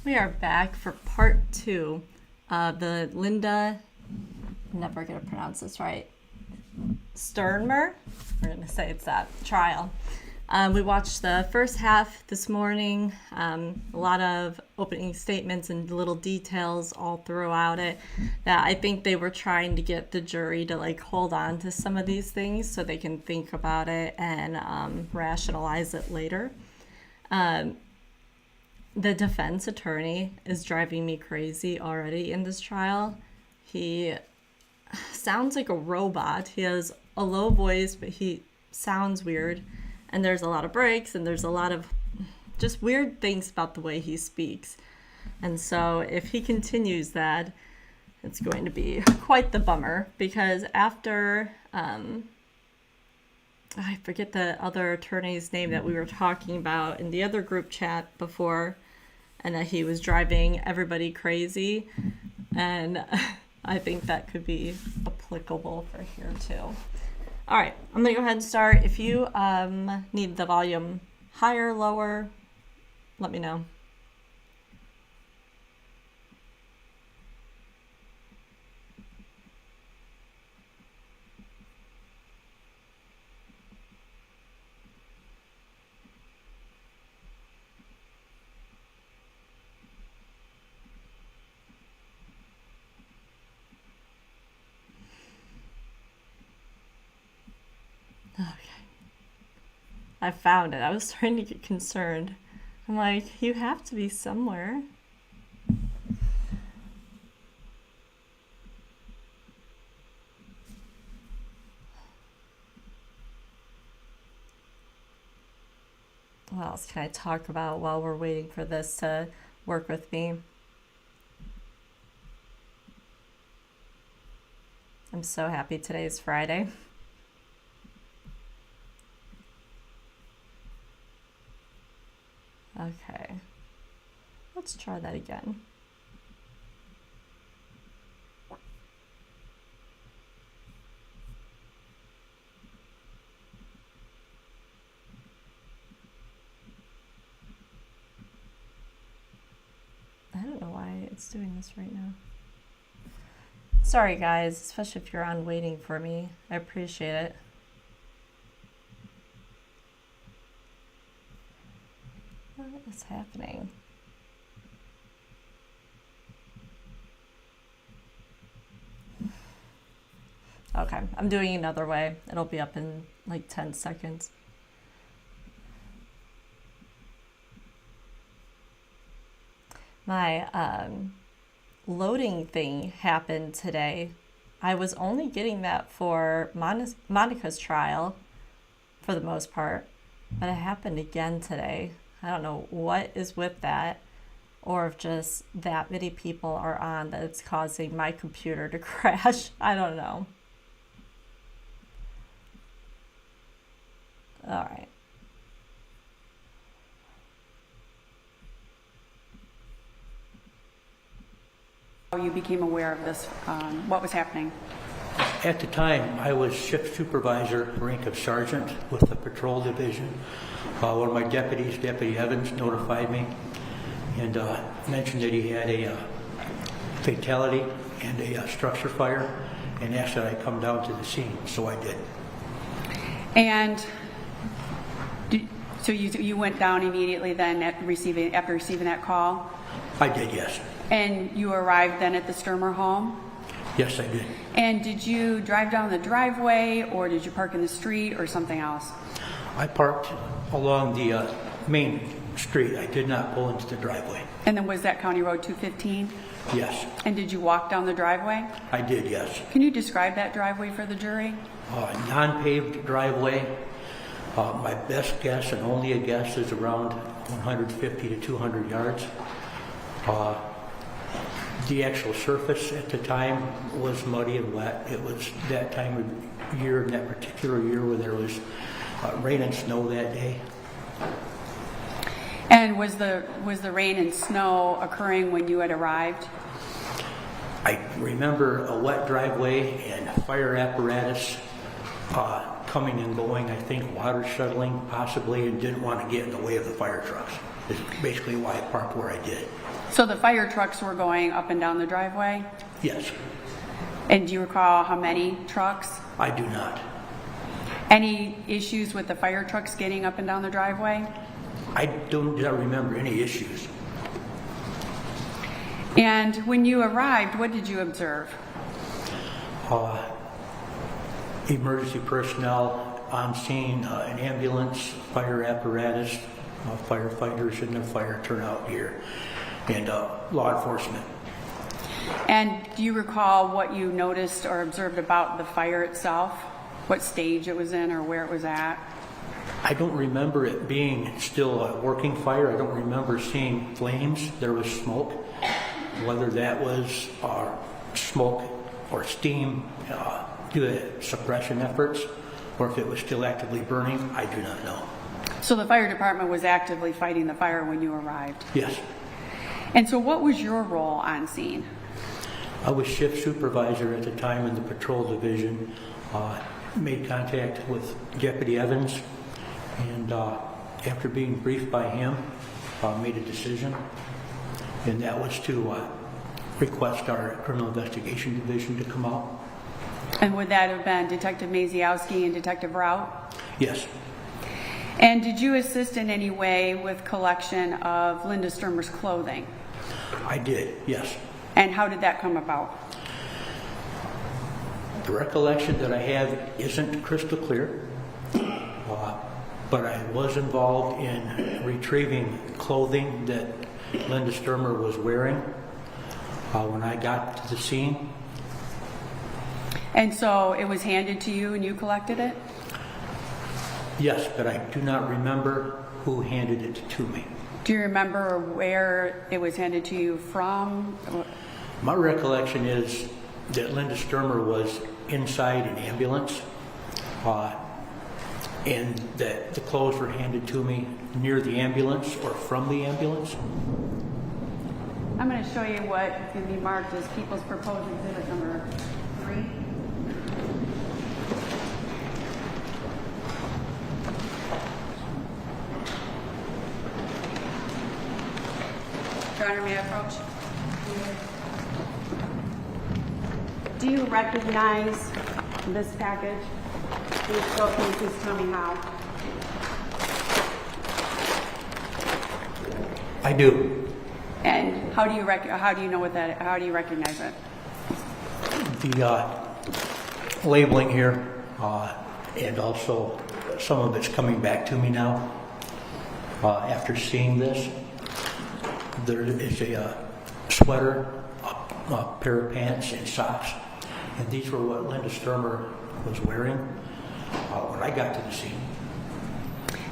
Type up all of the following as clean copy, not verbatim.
We are back for part 2 of the Linda, I'm never going to pronounce this right, Stermer, we're going to say it's that, trial. We watched the first half this morning, a lot of opening statements and little details all throughout it that I think they were trying to get the jury to hold on to some of these things so they can think about it and rationalize it later. The defense attorney is driving me crazy already in this trial. He sounds like a robot. He has a low voice, but he sounds weird. And there's a lot of breaks, and there's a lot of just weird things about the way he speaks. And so if he continues that, it's going to be quite the bummer, because after, I forget the other attorney's name that we were talking about in the other group chat before, and that he was driving everybody crazy. And I think that could be applicable for here too. All right, I'm going to go ahead and start. If you need the volume higher, lower, let me know. Okay. I found it. I was starting to get concerned. I'm like, you have to be somewhere. What else can I talk about while we're waiting for this to work with me? I'm so happy today is Friday. Okay, let's try that again. I don't know why it's doing this right now. Sorry guys, especially if you're on waiting for me. I appreciate it. What is happening? Okay, I'm doing another way. It'll be up in 10 seconds. My loading thing happened today. I was only getting that for Monica's trial for the most part, but it happened again today. I don't know what is with that, or if just that many people are on that it's causing my computer to crash. I don't know. All right. You became aware of this, what was happening? At the time, I was shift supervisor, rank of sergeant with the patrol division. One of my deputies, Deputy Evans, notified me and mentioned that he had a fatality and a structure fire, and asked that I come down to the scene, so I did. And so you went down immediately then after receiving that call? I did, yes. And you arrived then at the Stermer home? Yes, I did. And did you drive down the driveway, or did you park in the street, or something else? I parked along the main street. I did not pull into the driveway. And then was that County Road 215? Yes. And did you walk down the driveway? I did, yes. Can you describe that driveway for the jury? Non-paved driveway. My best guess, and only a guess, is around 150 to 200 yards. The actual surface at the time was muddy and wet. It was that time of year, that particular year, where there was rain and snow that day. And was the rain and snow occurring when you had arrived? I remember a wet driveway and fire apparatus coming and going. I think water shuttling possibly, and didn't want to get in the way of the fire trucks. is basically why I parked where I did. So the fire trucks were going up and down the driveway? Yes, And do you recall how many trucks? I do not. Any issues with the fire trucks getting up and down the driveway? I do not remember any issues. And when you arrived, what did you observe? Emergency personnel on scene, an ambulance, fire apparatus, firefighters in the fire turnout gear, and law enforcement. And do you recall what you noticed or observed about the fire itself? What stage it was in or where it was at? I don't remember it being still a working fire. I don't remember seeing flames. There was smoke. Whether that was smoke or steam due to suppression efforts, or if it was still actively burning, I do not know. So the fire department was actively fighting the fire when you arrived? Yes. And so what was your role on scene? I was shift supervisor at the time in the patrol division. Made contact with Deputy Evans, and after being briefed by him, made a decision, and that was to request our criminal investigation division to come out. And would that have been Detective Maziowski and Detective Rout? Yes, And did you assist in any way with collection of Linda Stermer's clothing? I did, yes. And how did that come about? The recollection that I have isn't crystal clear, but I was involved in retrieving clothing that Linda Stermer was wearing when I got to the scene. And so it was handed to you and you collected it? Yes, but I do not remember who handed it to me. Do you remember where it was handed to you from? My recollection is that Linda Stermer was inside an ambulance, and that the clothes were handed to me near the ambulance or from the ambulance. I'm going to show you what is going to be marked as People's Proposed Exhibit number 3. Your Honor, may I approach? Do you recognize this package? Can you please tell me how? I do. And how do you know what that? How do you recognize it? The labeling here, and also some of it's coming back to me now after seeing this. There is a sweater, a pair of pants, and socks, and these were what Linda Stermer was wearing when I got to the scene.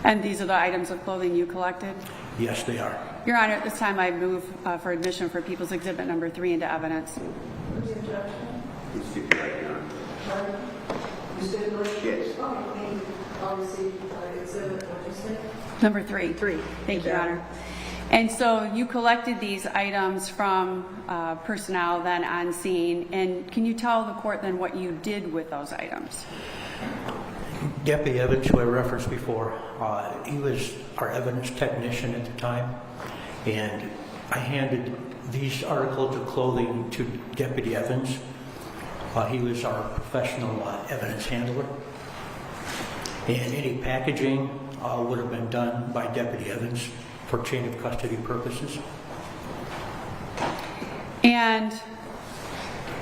And these are the items of clothing you collected? Yes, they are. Your Honor, at this time I move for admission for People's Exhibit number 3 into evidence. Number 3. Thank you, Your Honor. And so you collected these items from personnel then on scene, and can you tell the court then what you did with those items? Deputy Evans, who I referenced before, he was our evidence technician at the time, and I handed these articles of clothing to Deputy Evans. He was our professional evidence handler, and any packaging would have been done by Deputy Evans for chain of custody purposes. And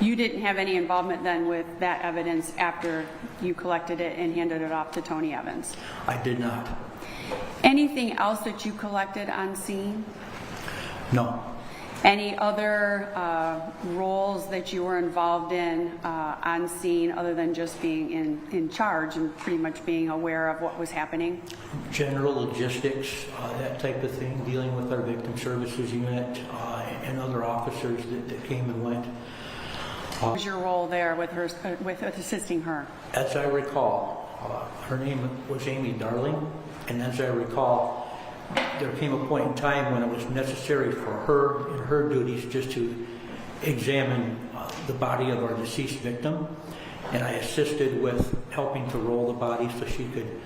you didn't have any involvement then with that evidence after you collected it and handed it off to Tony Evans? I did not. Anything else that you collected on scene? No. Any other roles that you were involved in on scene other than just being in charge and pretty much being aware of what was happening? General logistics, that type of thing, dealing with our victim services unit and other officers that came and went. What was your role there with her, with assisting her? As I recall, her name was Amy Darling, and as I recall, there came a point in time when it was necessary for her and her duties just to examine the body of our deceased victim, and I assisted with helping to roll the body so she could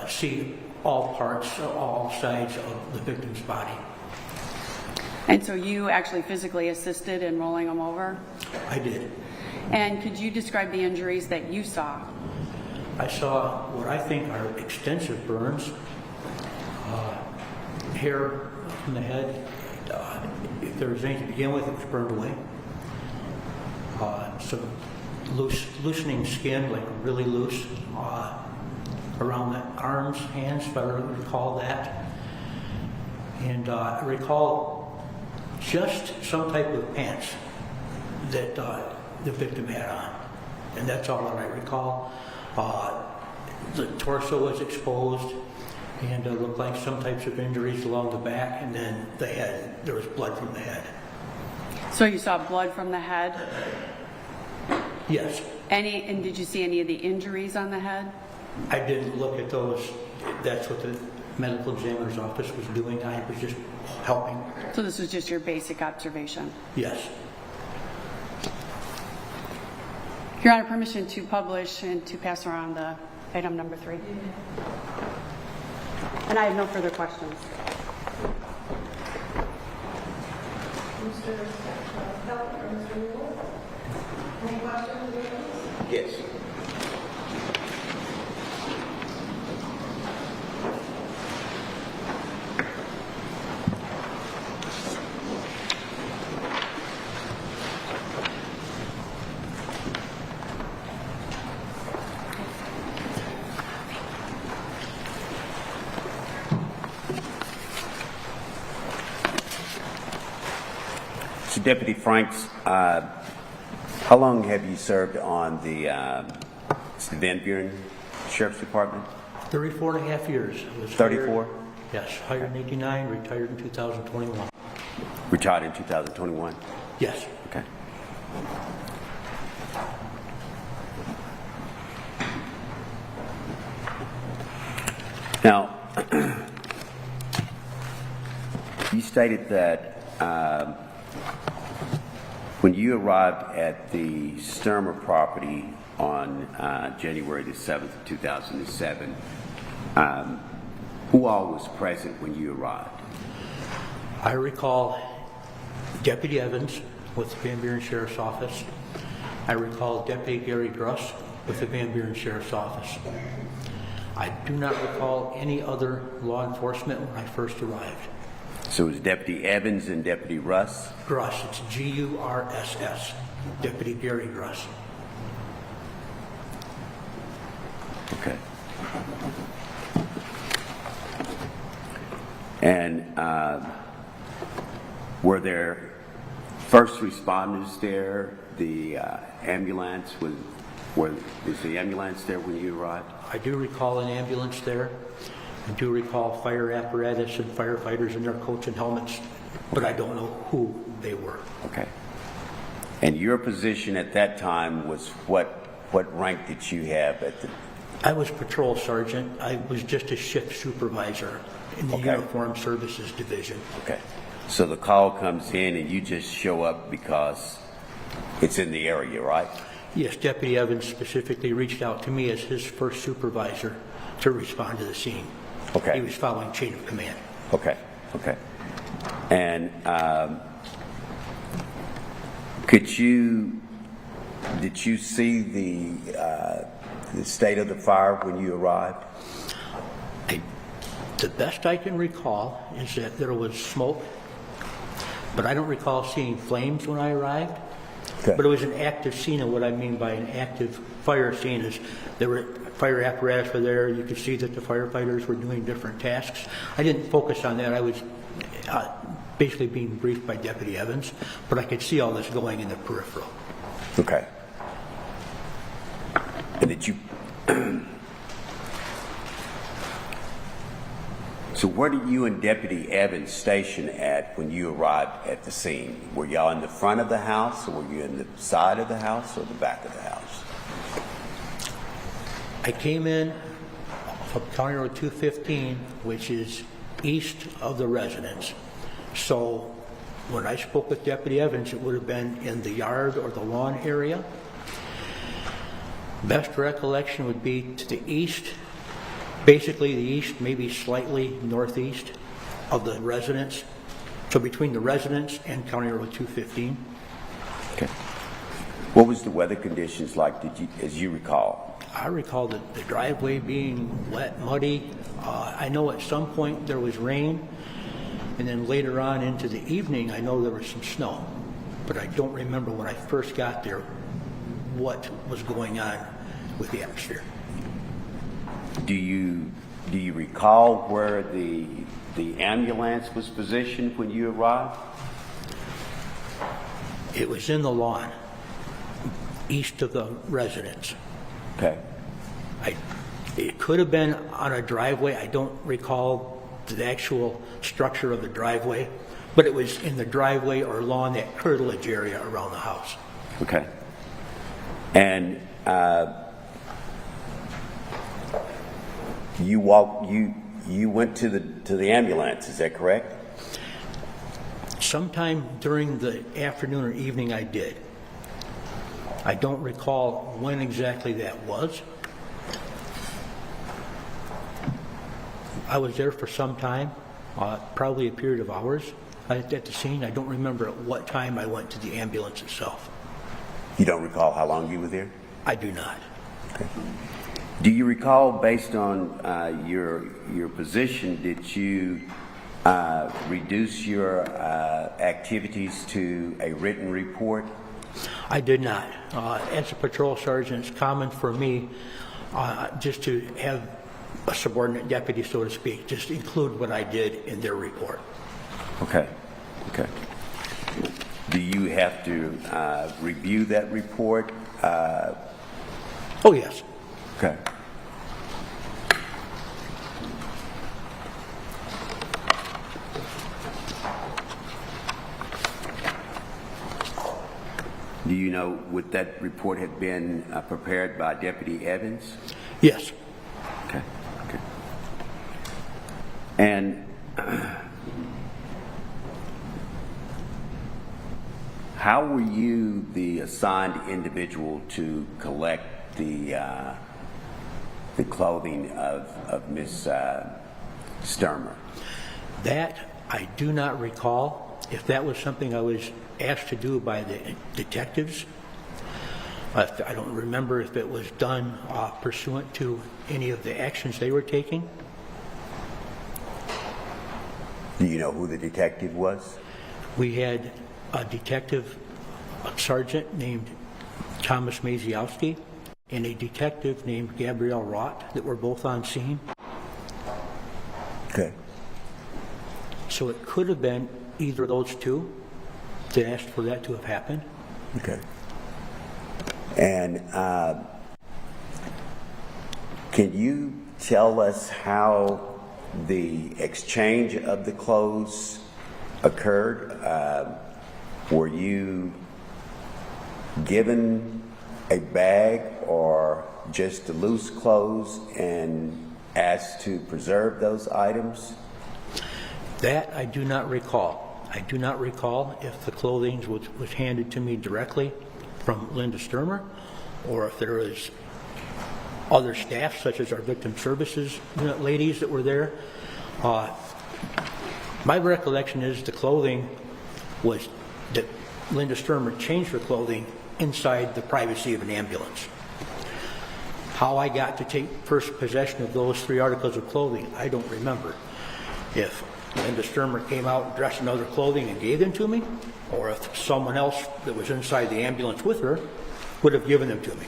see all parts, all sides of the victim's body. And so you actually physically assisted in rolling them over? I did. And could you describe the injuries that you saw? I saw what I think are extensive burns, hair from the head. If there was anything to begin with, it was burned away. Some loosening skin, like really loose, around the arms, hands, if I recall that. And I recall just some type of pants that the victim had on. And that's all that I recall. The torso was exposed, and it looked like some types of injuries along the back, and then the head, there was blood from the head. So you saw blood from the head? Yes. And did you see any of the injuries on the head? I didn't look at those. That's what the medical examiner's office was doing. I was just helping. So this was just your basic observation? Yes. Your Honor, permission to publish and to pass around the item number 3. And I have no further questions. Mr. Pelton or Mr. Newell? Any questions? Yes. So Deputy Franks, how long have you served on the Van Buren Sheriff's Department? 34 and a half years. I was 34? hired- Yes, hired in 89, retired in 2021. Retired in 2021? Yes. Okay. Now, you stated that when you arrived at the Stermer property on January the 7th, 2007, who all was present when you arrived? I recall Deputy Evans with the Van Buren Sheriff's Office. I recall Deputy Gary Druss with the Van Buren Sheriff's Office. I do not recall any other law enforcement when I first arrived. So it was Deputy Evans and Deputy Russ? Gruss, it's G-U-R-S-S, Deputy Gary Druss. Okay. And were there first responders there? The ambulance was the ambulance there when you arrived? I do recall an ambulance there. I do recall fire apparatus and firefighters in their coats and helmets, but I don't know who they were. Okay. And your position at that time was what rank did you have at the? I was patrol sergeant. I was just a shift supervisor in the Okay. Uniformed Services Division. Okay. So the call comes in and you just show up because it's in the area, right? Yes, Deputy Evans specifically reached out to me as his first supervisor to respond to the scene. Okay. He was following chain of command. Okay. Okay. And did you see the state of the fire when you arrived? The best I can recall is that there was smoke, but I don't recall seeing flames when I arrived. Okay. But it was an active scene, and what I mean by an active fire scene is there were fire apparatus were there. You could see that the firefighters were doing different tasks. I didn't focus on that. I was basically being briefed by Deputy Evans, but I could see all this going in the peripheral. Okay. And did you? So where did you and Deputy Evans station at when you arrived at the scene? Were y'all in the front of the house, or were you in the side of the house, or the back of the house? I came in from County Road 215, which is east of the residence. So when I spoke with Deputy Evans, it would have been in the yard or the lawn area. Best recollection would be to the east, Basically the east, maybe slightly northeast of the residence. So between the residence and County Road 215. Okay. What was the weather conditions like, as you recall? I recall the driveway being wet, muddy. I know at some point there was rain, and then later on into the evening, I know there was some snow. But I don't remember when I first got there what was going on with the atmosphere. Do you recall where the ambulance was positioned when you arrived? It was in the lawn, east of the residence. Okay. It could have been on a driveway. I don't recall the actual structure of the driveway, but it was in the driveway or along that curtilage area around the house. Okay. And you went to the ambulance, is that correct? Sometime during the afternoon or evening I did. I don't recall when exactly that was. I was there for some time, probably a period of hours at the scene. I don't remember at what time I went to the ambulance itself. You don't recall how long you were there? I do not. Okay. Do you recall, based on your position, did you reduce your activities to a written report? I did not. As a patrol sergeant, it's common for me just to have a subordinate deputy, so to speak, just include what I did in their report. Okay. Okay. Do you have to review that report? Oh, yes. Okay. Do you know, would that report have been prepared by Deputy Evans? Yes. Okay. Okay. And how were you the assigned individual to collect the clothing of Miss Stermer? That I do not recall. If that was something I was asked to do by the detectives, I don't remember if it was done pursuant to any of the actions they were taking. Do you know who the detective was? We had a detective, a sergeant named Thomas Maziowski, and a detective named Gabrielle Rott that were both on scene. Okay. So it could have been either of those two that asked for that to have happened. Okay. And can you tell us how the exchange of the clothes occurred? Were you given a bag or just the loose clothes and asked to preserve those items? That I do not recall. I do not recall if the clothing was handed to me directly from Linda Stermer, or if there was other staff, such as our victim services ladies that were there. My recollection is the clothing was that Linda Stermer changed her clothing inside the privacy of an ambulance. How I got to take first possession of those 3 articles of clothing, I don't remember. If Linda Stermer came out and dressed in other clothing and gave them to me, or if someone else that was inside the ambulance with her would have given them to me.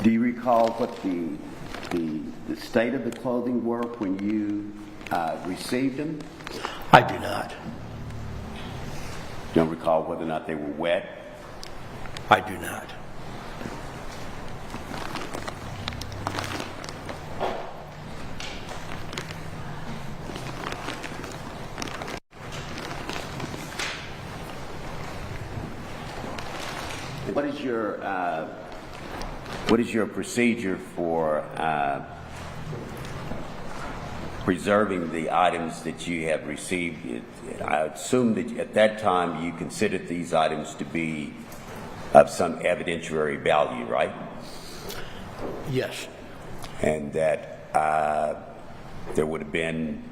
Do you recall what the state of the clothing were when you received them? I do not. Don't recall whether or not they were wet? I do not. What is your What is your procedure for preserving the items that you have received? I assume that at that time you considered these items to be of some evidentiary value, right? Yes. And that there would have been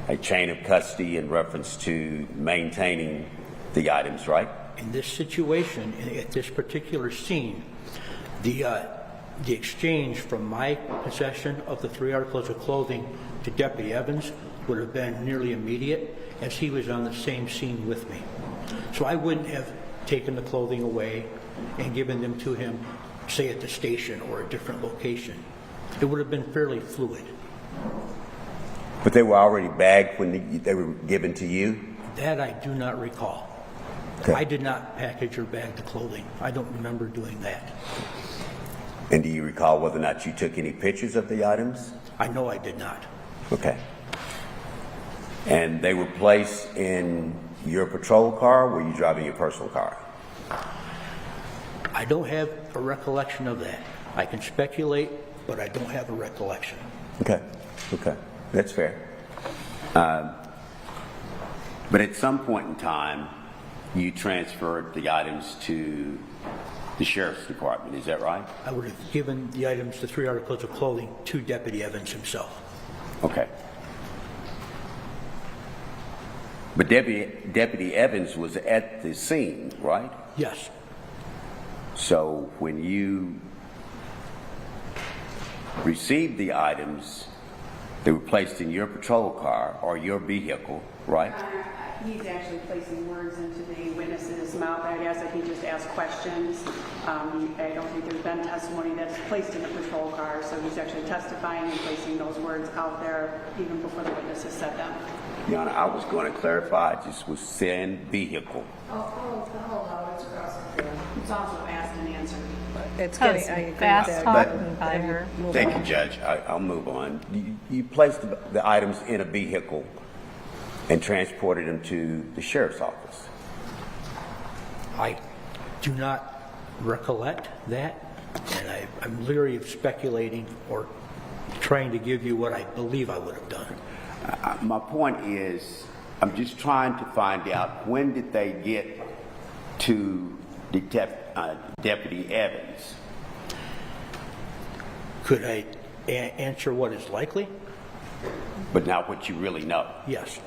a chain of custody in reference to maintaining the items, right? In this situation, at this particular scene, the exchange from my possession of the 3 articles of clothing to Deputy Evans would have been nearly immediate, as he was on the same scene with me. So I wouldn't have taken the clothing away and given them to him, say at the station or a different location. It would have been fairly fluid. But they were already bagged when they were given to you? That I do not recall. Okay. I did not package or bag the clothing. I don't remember doing that. And do you recall whether or not you took any pictures of the items? I know I did not. Okay. And they were placed in your patrol car, or were you driving your personal car? I don't have a recollection of that. I can speculate, but I don't have a recollection. Okay. Okay. That's fair. But at some point in time, you transferred the items to the Sheriff's Department, is that right? I would have given the items, the 3 articles of clothing, to Deputy Evans himself. Okay. But Deputy Evans was at the scene, right? Yes. So when you received the items, they were placed in your patrol car or your vehicle, right? He's actually placing words into the witness's mouth. I'd ask that he just ask questions. I don't think there's been testimony that's placed in the patrol car, so he's actually testifying and placing those words out there even before the witness has said them. Your Honor, I was going to clarify, I just was saying vehicle. It's also asked and answered. It's That getting, was I agree with fast that. talking by her. Thank you, Judge. I'll move on. You placed the items in a vehicle and transported them to the Sheriff's office. I do not recollect that, and I'm leery of speculating or trying to give you what I believe I would have done. My point is, I'm just trying to find out, when did they get to Deputy Evans? Could I answer what is likely? But not what you really know. Yes.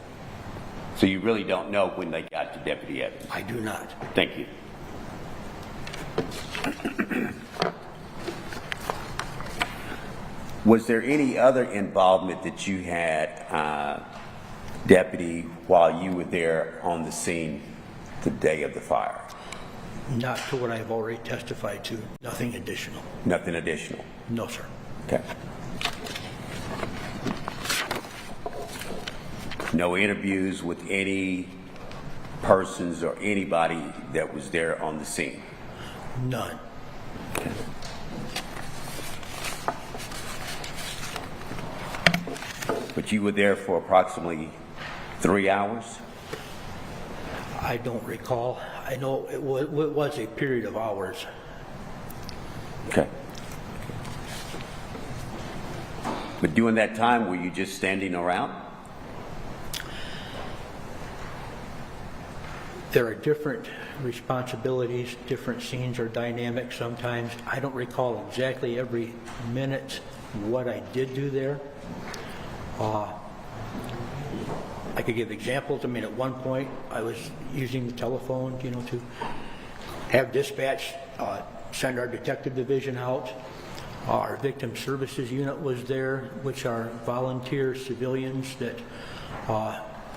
So you really don't know when they got to Deputy Evans? I do not. Thank you. Was there any other involvement that you had, Deputy, while you were there on the scene the day of the fire? Not to what I've already testified to. Nothing additional. Nothing additional? No, sir. Okay. No interviews with any persons or anybody that was there on the scene? None. Okay. But you were there for approximately 3 hours? I don't recall. I know it was a period of hours. Okay. But during that time, were you just standing around? There are different responsibilities, different scenes or dynamics sometimes. I don't recall exactly every minute what I did do there. I could give examples. I mean, at one point, I was using the telephone, to have dispatch send our detective division out. Our victim services unit was there, which are volunteer civilians that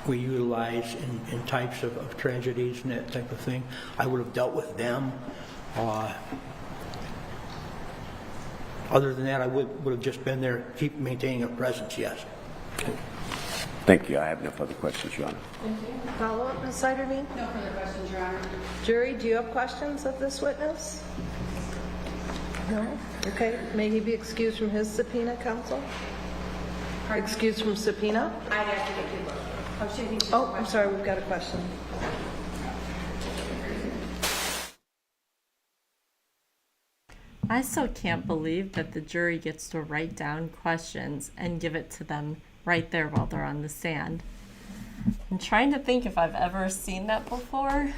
we utilize in types of tragedies and that type of thing. I would have dealt with them. Other than that, I would have just been there, keep maintaining a presence, yes. Thank you. I have no further questions, Your Honor. Thank you. Follow-up, Ms. Siderby? No further questions, Your Honor. Jury, do you have questions of this witness? No? Okay. May he be excused from his subpoena, counsel? Excused from subpoena? I'd ask you to look. Oh, she thinks she's Oh, I'm sorry, we've got a question. I still can't believe that the jury gets to write down questions and give it to them right there while they're on the stand. I'm trying to think if I've ever seen that before.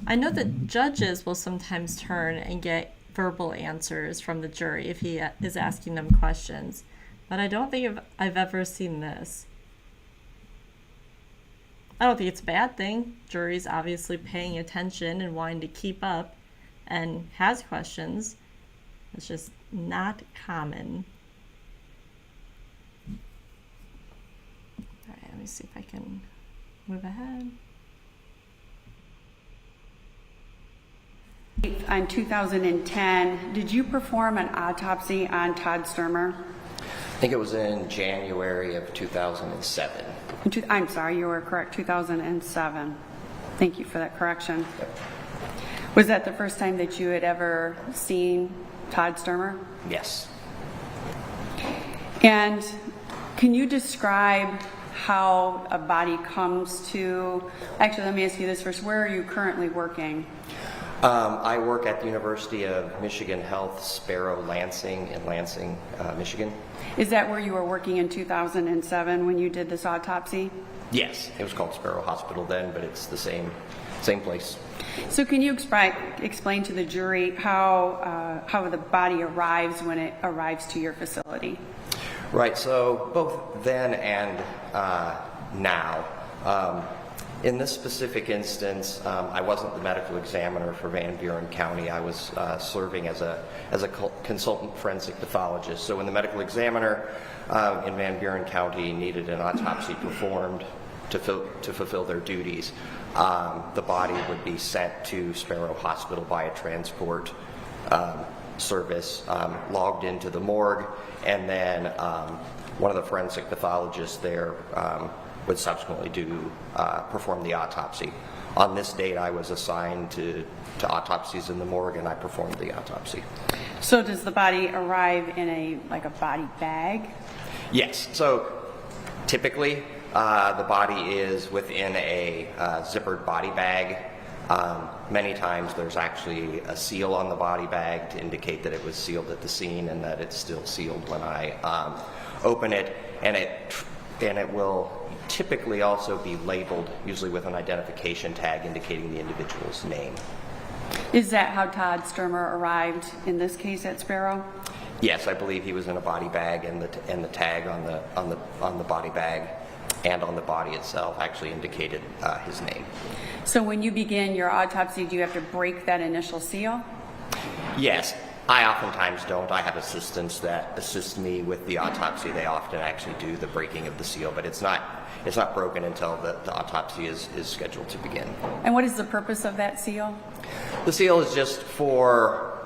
I know that judges will sometimes turn and get verbal answers from the jury if he is asking them questions, but I don't think I've ever seen this. I don't think it's a bad thing. Jury's obviously paying attention and wanting to keep up and has questions. It's just not common. All right, let me see if I can move ahead. In 2010, did you perform an autopsy on Todd Stermer? I think it was in January of 2007. I'm sorry, you were correct, 2007. Thank you for that correction. Was that the first time that you had ever seen Todd Stermer? Yes. And can you describe how a body comes to, actually let me ask you this first, where are you currently working? I work at the University of Michigan Health, Sparrow, Lansing, in Lansing, Michigan. Is that where you were working in 2007 when you did this autopsy? Yes, it was called Sparrow Hospital then, but it's the same place. So can you explain to the jury how the body arrives when it arrives to your facility? Right, so both then and now. In this specific instance, I wasn't the medical examiner for Van Buren County. I was serving as a consultant forensic pathologist. So when the medical examiner in Van Buren County needed an autopsy performed to fulfill their duties, the body would be sent to Sparrow Hospital by a transport service, logged into the morgue, and then one of the forensic pathologists there would subsequently perform the autopsy. On this date, I was assigned to autopsies in the morgue, and I performed the autopsy. So does the body arrive in a body bag? Yes. So typically, the body is within a zippered body bag. Many times there's actually a seal on the body bag to indicate that it was sealed at the scene and that it's still sealed when I open it, and it will typically also be labeled, usually with an identification tag indicating the individual's name. Is that how Todd Stermer arrived in this case at Sparrow? Yes, I believe he was in a body bag, and the tag on the body bag and on the body itself actually indicated his name. So when you begin your autopsy, do you have to break that initial seal? Yes. I oftentimes don't. I have assistants that assist me with the autopsy. They often actually do the breaking of the seal, but it's not broken until the autopsy is scheduled to begin. And what is the purpose of that seal? The seal is just for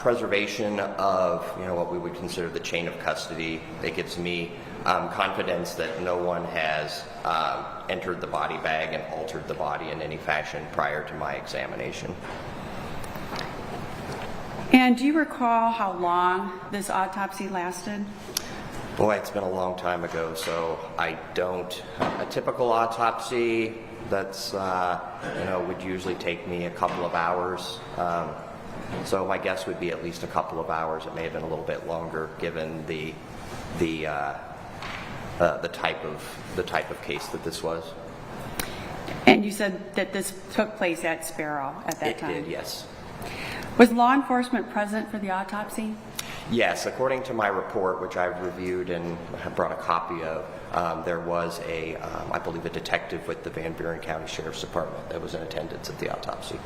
preservation of what we would consider the chain of custody. It gives me confidence that no one has entered the body bag and altered the body in any fashion prior to my examination. And do you recall how long this autopsy lasted? Boy, it's been a long time ago, so I don't. A typical autopsy that's would usually take me a couple of hours. So my guess would be at least a couple of hours. It may have been a little bit longer, given the type of case that this was. And you said that this took place at Sparrow at that time? It did, yes. Was law enforcement present for the autopsy? Yes, according to my report, which I've reviewed and have brought a copy of, there was I believe, a detective with the Van Buren County Sheriff's Department that was in attendance at the autopsy.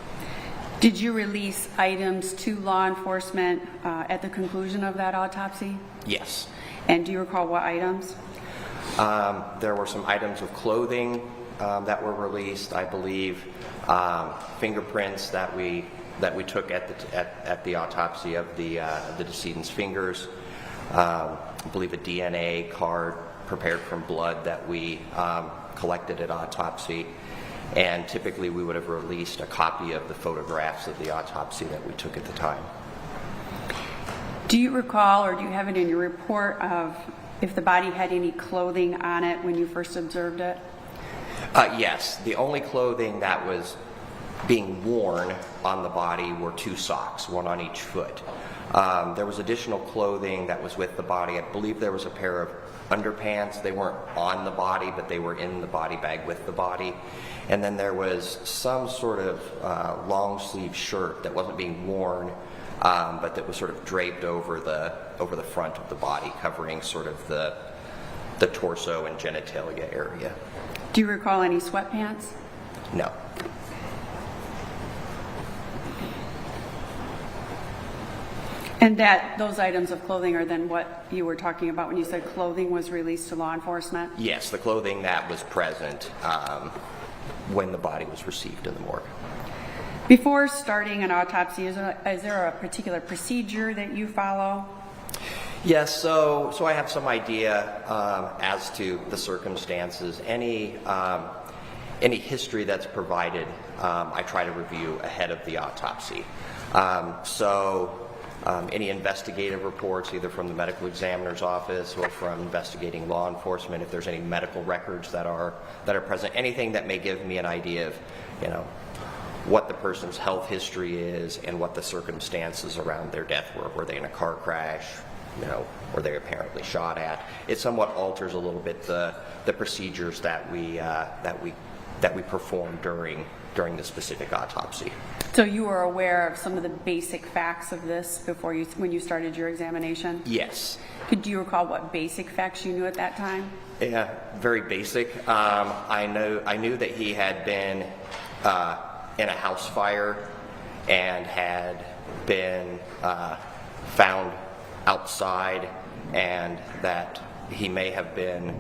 Did you release items to law enforcement at the conclusion of that autopsy? Yes. And do you recall what items? There were some items of clothing that were released, I believe, fingerprints that we took at the autopsy of the decedent's fingers. I believe a DNA card prepared from blood that we collected at autopsy, and typically we would have released a copy of the photographs of the autopsy that we took at the time. Do you recall, or do you have it in your report, of if the body had any clothing on it when you first observed it? Yes, the only clothing that was being worn on the body were 2 socks, one on each foot. There was additional clothing that was with the body. I believe there was a pair of underpants. They weren't on the body, but they were in the body bag with the body. And then there was some sort of long sleeve shirt that wasn't being worn, but that was sort of draped over the front of the body, covering sort of the torso and genitalia area. Do you recall any sweatpants? No. And that those items of clothing are then what you were talking about when you said clothing was released to law enforcement? Yes, the clothing that was present when the body was received in the morgue. Before starting an autopsy, is there a particular procedure that you follow? Yes, so I have some idea as to the circumstances. Any history that's provided, I try to review ahead of the autopsy. Any investigative reports, either from the medical examiner's office or from investigating law enforcement, if there's any medical records that are present, anything that may give me an idea of, what the person's health history is and what the circumstances around their death were. Were they in a car crash? Were they apparently shot at? It somewhat alters a little bit the procedures that we perform during the specific autopsy. So you were aware of some of the basic facts of this when you started your examination? Yes. Do you recall what basic facts you knew at that time? Yeah, very basic. I knew that he had been in a house fire and had been found outside, and that he may have been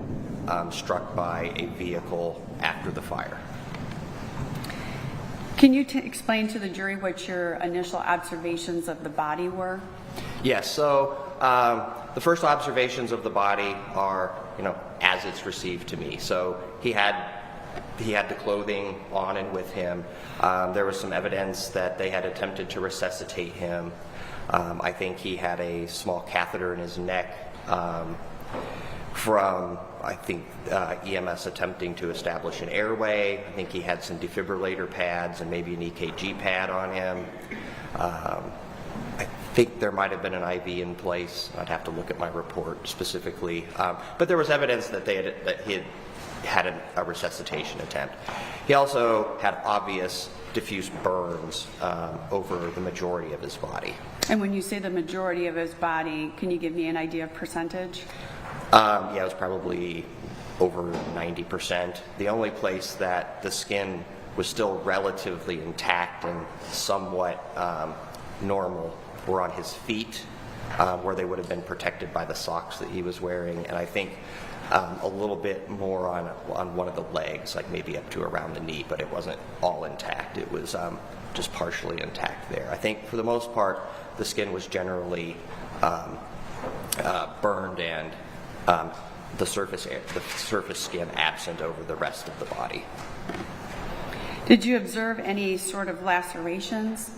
struck by a vehicle after the fire. Can you explain to the jury what your initial observations of the body were? Yes, so the first observations of the body are, as it's received to me. So he had the clothing on and with him. There was some evidence that they had attempted to resuscitate him. I think he had a small catheter in his neck from, EMS attempting to establish an airway. I think he had some defibrillator pads and maybe an EKG pad on him. I think there might have been an IV in place. I'd have to look at my report specifically. But there was evidence that he had a resuscitation attempt. He also had obvious diffuse burns over the majority of his body. And when you say the majority of his body, can you give me an idea of percentage? Yeah, it was probably over 90%. The only place that the skin was still relatively intact and somewhat normal were on his feet, where they would have been protected by the socks that he was wearing, and I think a little bit more on one of the legs, like maybe up to around the knee, but it wasn't all intact. It was just partially intact there. I think for the most part, the skin was generally burned and the surface skin absent over the rest of the body. Did you observe any sort of lacerations?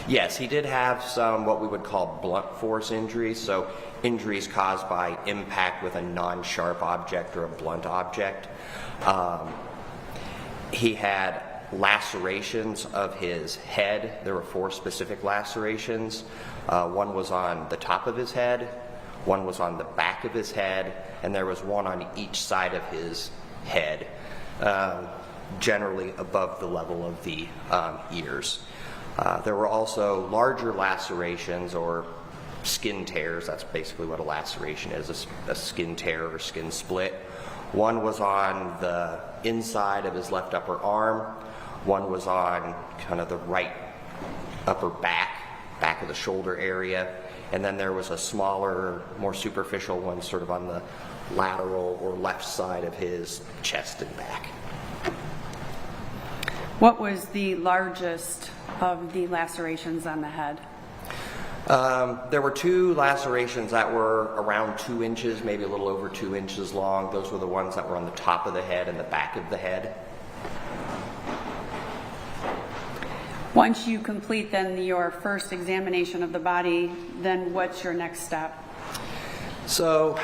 Yes, he did have some what we would call blunt force injuries, so injuries caused by impact with a non-sharp object or a blunt object. He had lacerations of his head. There were 4 specific lacerations. One was on the top of his head, one was on the back of his head, and there was one on each side of his head, generally above the level of the ears. There were also larger lacerations or skin tears. That's basically what a laceration is, a skin tear or skin split. One was on the inside of his left upper arm. One was on kind of the right upper back of the shoulder area. And then there was a smaller, more superficial one sort of on the lateral or left side of his chest and back. What was the largest of the lacerations on the head? There were 2 lacerations that were around 2 inches, maybe a little over 2 inches long. Those were the ones that were on the top of the head and the back of the head. Once you complete then your first examination of the body, then what's your next step? So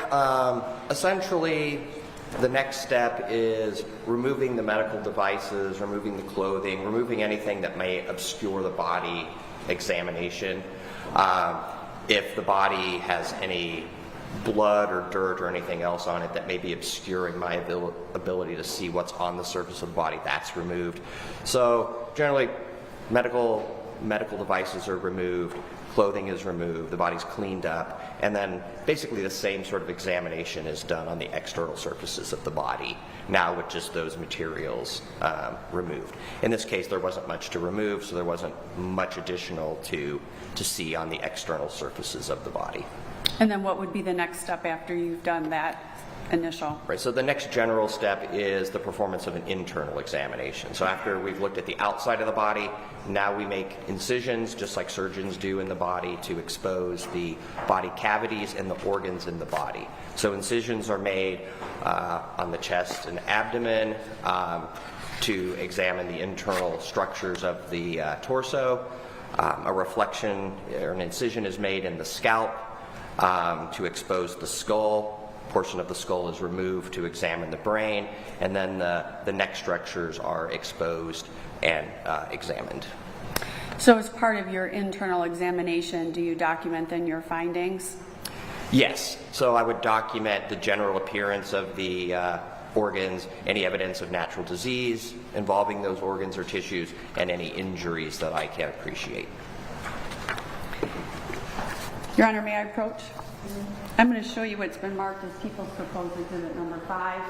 essentially, The next step is removing the medical devices, removing the clothing, removing anything that may obscure the body examination. If the body has any blood or dirt or anything else on it that may be obscuring my ability to see what's on the surface of the body, that's removed. So generally, medical devices are removed, clothing is removed, the body's cleaned up, and then basically the same sort of examination is done on the external surfaces of the body, now with just those materials removed. In this case, there wasn't much to remove, so there wasn't much additional to see on the external surfaces of the body. And then what would be the next step after you've done that initial? Right, so the next general step is the performance of an internal examination. So after we've looked at the outside of the body, now we make incisions, just like surgeons do in the body, to expose the body cavities and the organs in the body. So incisions are made on the chest and abdomen to examine the internal structures of the torso. A reflection or an incision is made in the scalp to expose the skull. Portion of the skull is removed to examine the brain, and then the neck structures are exposed and examined. So as part of your internal examination, do you document then your findings? Yes, so I would document the general appearance of the organs, any evidence of natural disease involving those organs or tissues, and any injuries that I can appreciate. Your Honor, may I approach? I'm going to show you what's been marked as People's Proposed Exhibit number 5.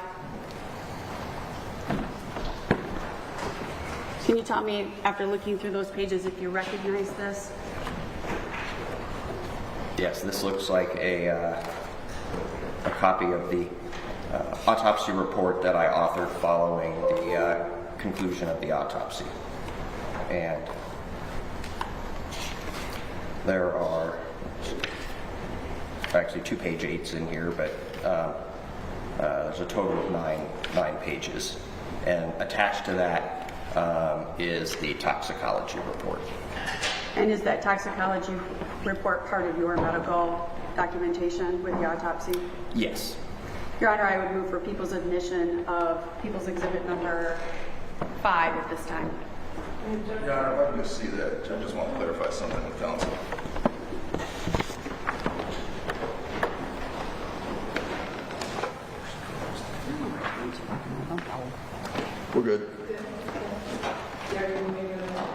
Can you tell me, after looking through those pages, if you recognize this? Yes, this looks like a copy of the autopsy report that I authored following the conclusion of the autopsy. And there are actually 2 page 8s in here, but there's a total of nine pages. And attached to that is the toxicology report. And is that toxicology report part of your medical documentation with the autopsy? Yes. Your Honor, I would move for people's admission of People's Exhibit number 5 at this time. Your Honor, if I can just see that, I just want to clarify something with counsel. We're good.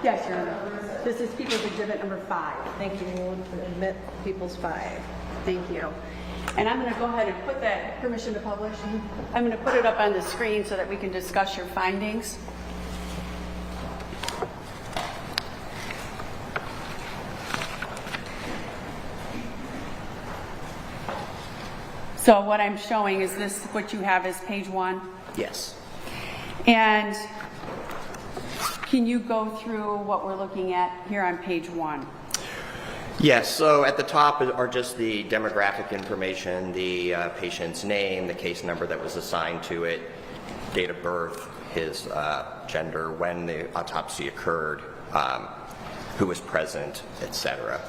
Yes, Your Honor. This is People's Exhibit number 5. Thank you. We'll admit People's 5. Thank you. And I'm going to go ahead and put that permission to publish. I'm going to put it up on the screen so that we can discuss your findings. So what I'm showing is this, what you have is page 1. Yes. And can you go through what we're looking at here on page 1? Yes, so at the top are just the demographic information, the patient's name, the case number that was assigned to it, date of birth, his gender, when the autopsy occurred, who was present, etc.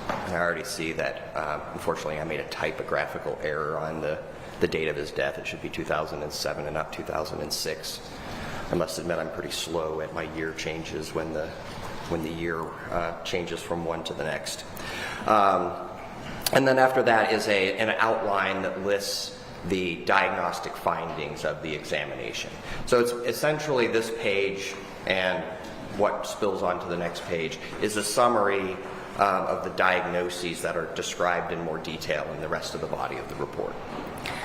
And I already see that, unfortunately, I made a typographical error on the date of his death. It should be 2007 and not 2006. I must admit I'm pretty slow at my year changes when the year changes from one to the next. And then after that is an outline that lists the diagnostic findings of the examination. So it's essentially this page, and what spills onto the next page is a summary of the diagnoses that are described in more detail in the rest of the body of the report.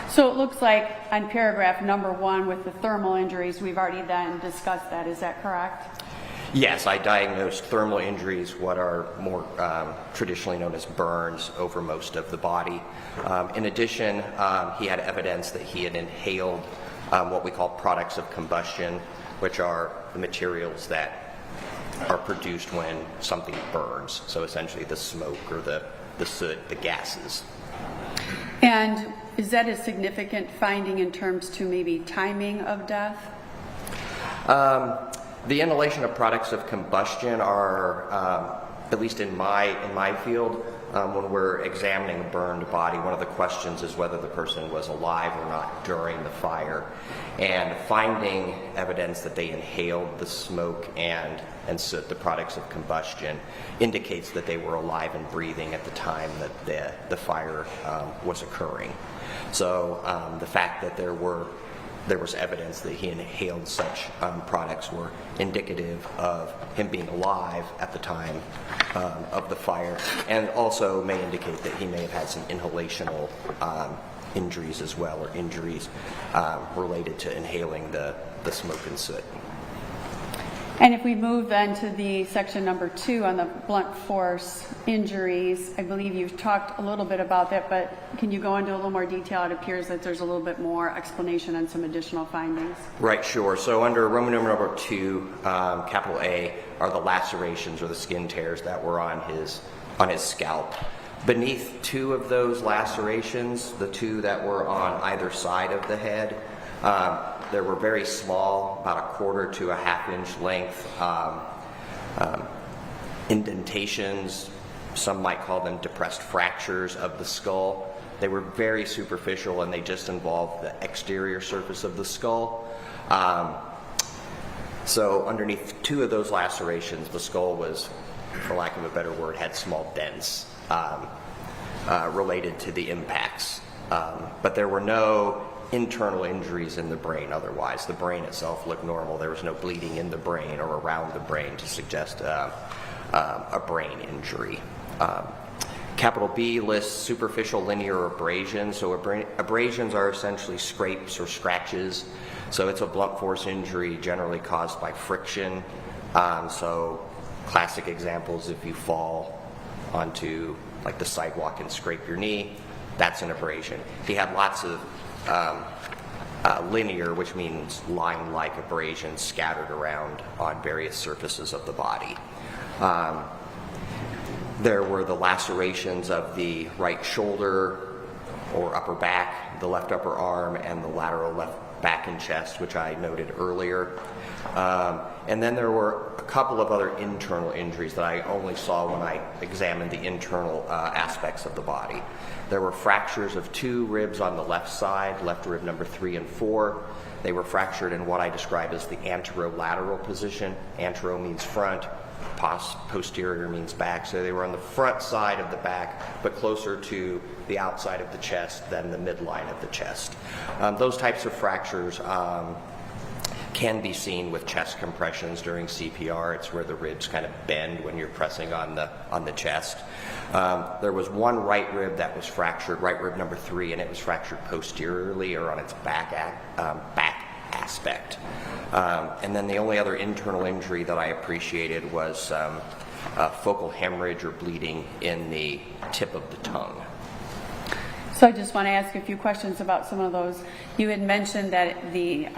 So it looks like on paragraph number 1 with the thermal injuries, we've already then discussed that. Is that correct? Yes, I diagnosed thermal injuries, what are more traditionally known as burns, over most of the body. In addition, he had evidence that he had inhaled what we call products of combustion, which are the materials that are produced when something burns. So essentially the smoke or the soot, the gases. And is that a significant finding in terms to maybe timing of death? The inhalation of products of combustion are at least in my field, when we're examining a burned body, one of the questions is whether the person was alive or not during the fire. And finding evidence that they inhaled the smoke and soot, the products of combustion, indicates that they were alive and breathing at the time that the fire was occurring. So the fact that there was evidence that he inhaled such products were indicative of him being alive at the time of the fire, and also may indicate that he may have had some inhalational injuries as well, or injuries related to inhaling the smoke and soot. And if we move then to the section number 2 on the blunt force injuries, I believe you've talked a little bit about that, but can you go into a little more detail? It appears that there's a little bit more explanation and some additional findings. Right, sure. So under Roman numeral number 2, capital A, are the lacerations or the skin tears that were on his scalp. Beneath 2 of those lacerations, the 2 that were on either side of the head, there were very small, about 1/4 to 1/2 inch length indentations. Some might call them depressed fractures of the skull. They were very superficial, and they just involved the exterior surface of the skull. So underneath 2 of those lacerations, the skull was, for lack of a better word, had small dents related to the impacts. But there were no internal injuries in the brain otherwise. The brain itself looked normal. There was no bleeding in the brain or around the brain to suggest a brain injury. Capital B lists superficial linear abrasions. So abrasions are essentially scrapes or scratches. So it's a blunt force injury generally caused by friction. So classic examples, if you fall onto like the sidewalk and scrape your knee, that's an abrasion. He had lots of linear, which means line-like abrasions scattered around on various surfaces of the body. There were the lacerations of the right shoulder or upper back, the left upper arm, and the lateral left back and chest, which I noted earlier. And then there were a couple of other internal injuries that I only saw when I examined the internal aspects of the body. There were fractures of 2 ribs on the left side, left rib number 3 and 4. They were fractured in what I describe as the anterolateral position. Antero means front, posterior means back. So they were on the front side of the back, but closer to the outside of the chest than the midline of the chest. Those types of fractures can be seen with chest compressions during CPR. It's where the ribs kind of bend when you're pressing on the chest. There was one right rib that was fractured, right rib number 3, and it was fractured posteriorly or on its back aspect. And then the only other internal injury that I appreciated was focal hemorrhage or bleeding in the tip of the tongue. So I just want to ask a few questions about some of those. You had mentioned that the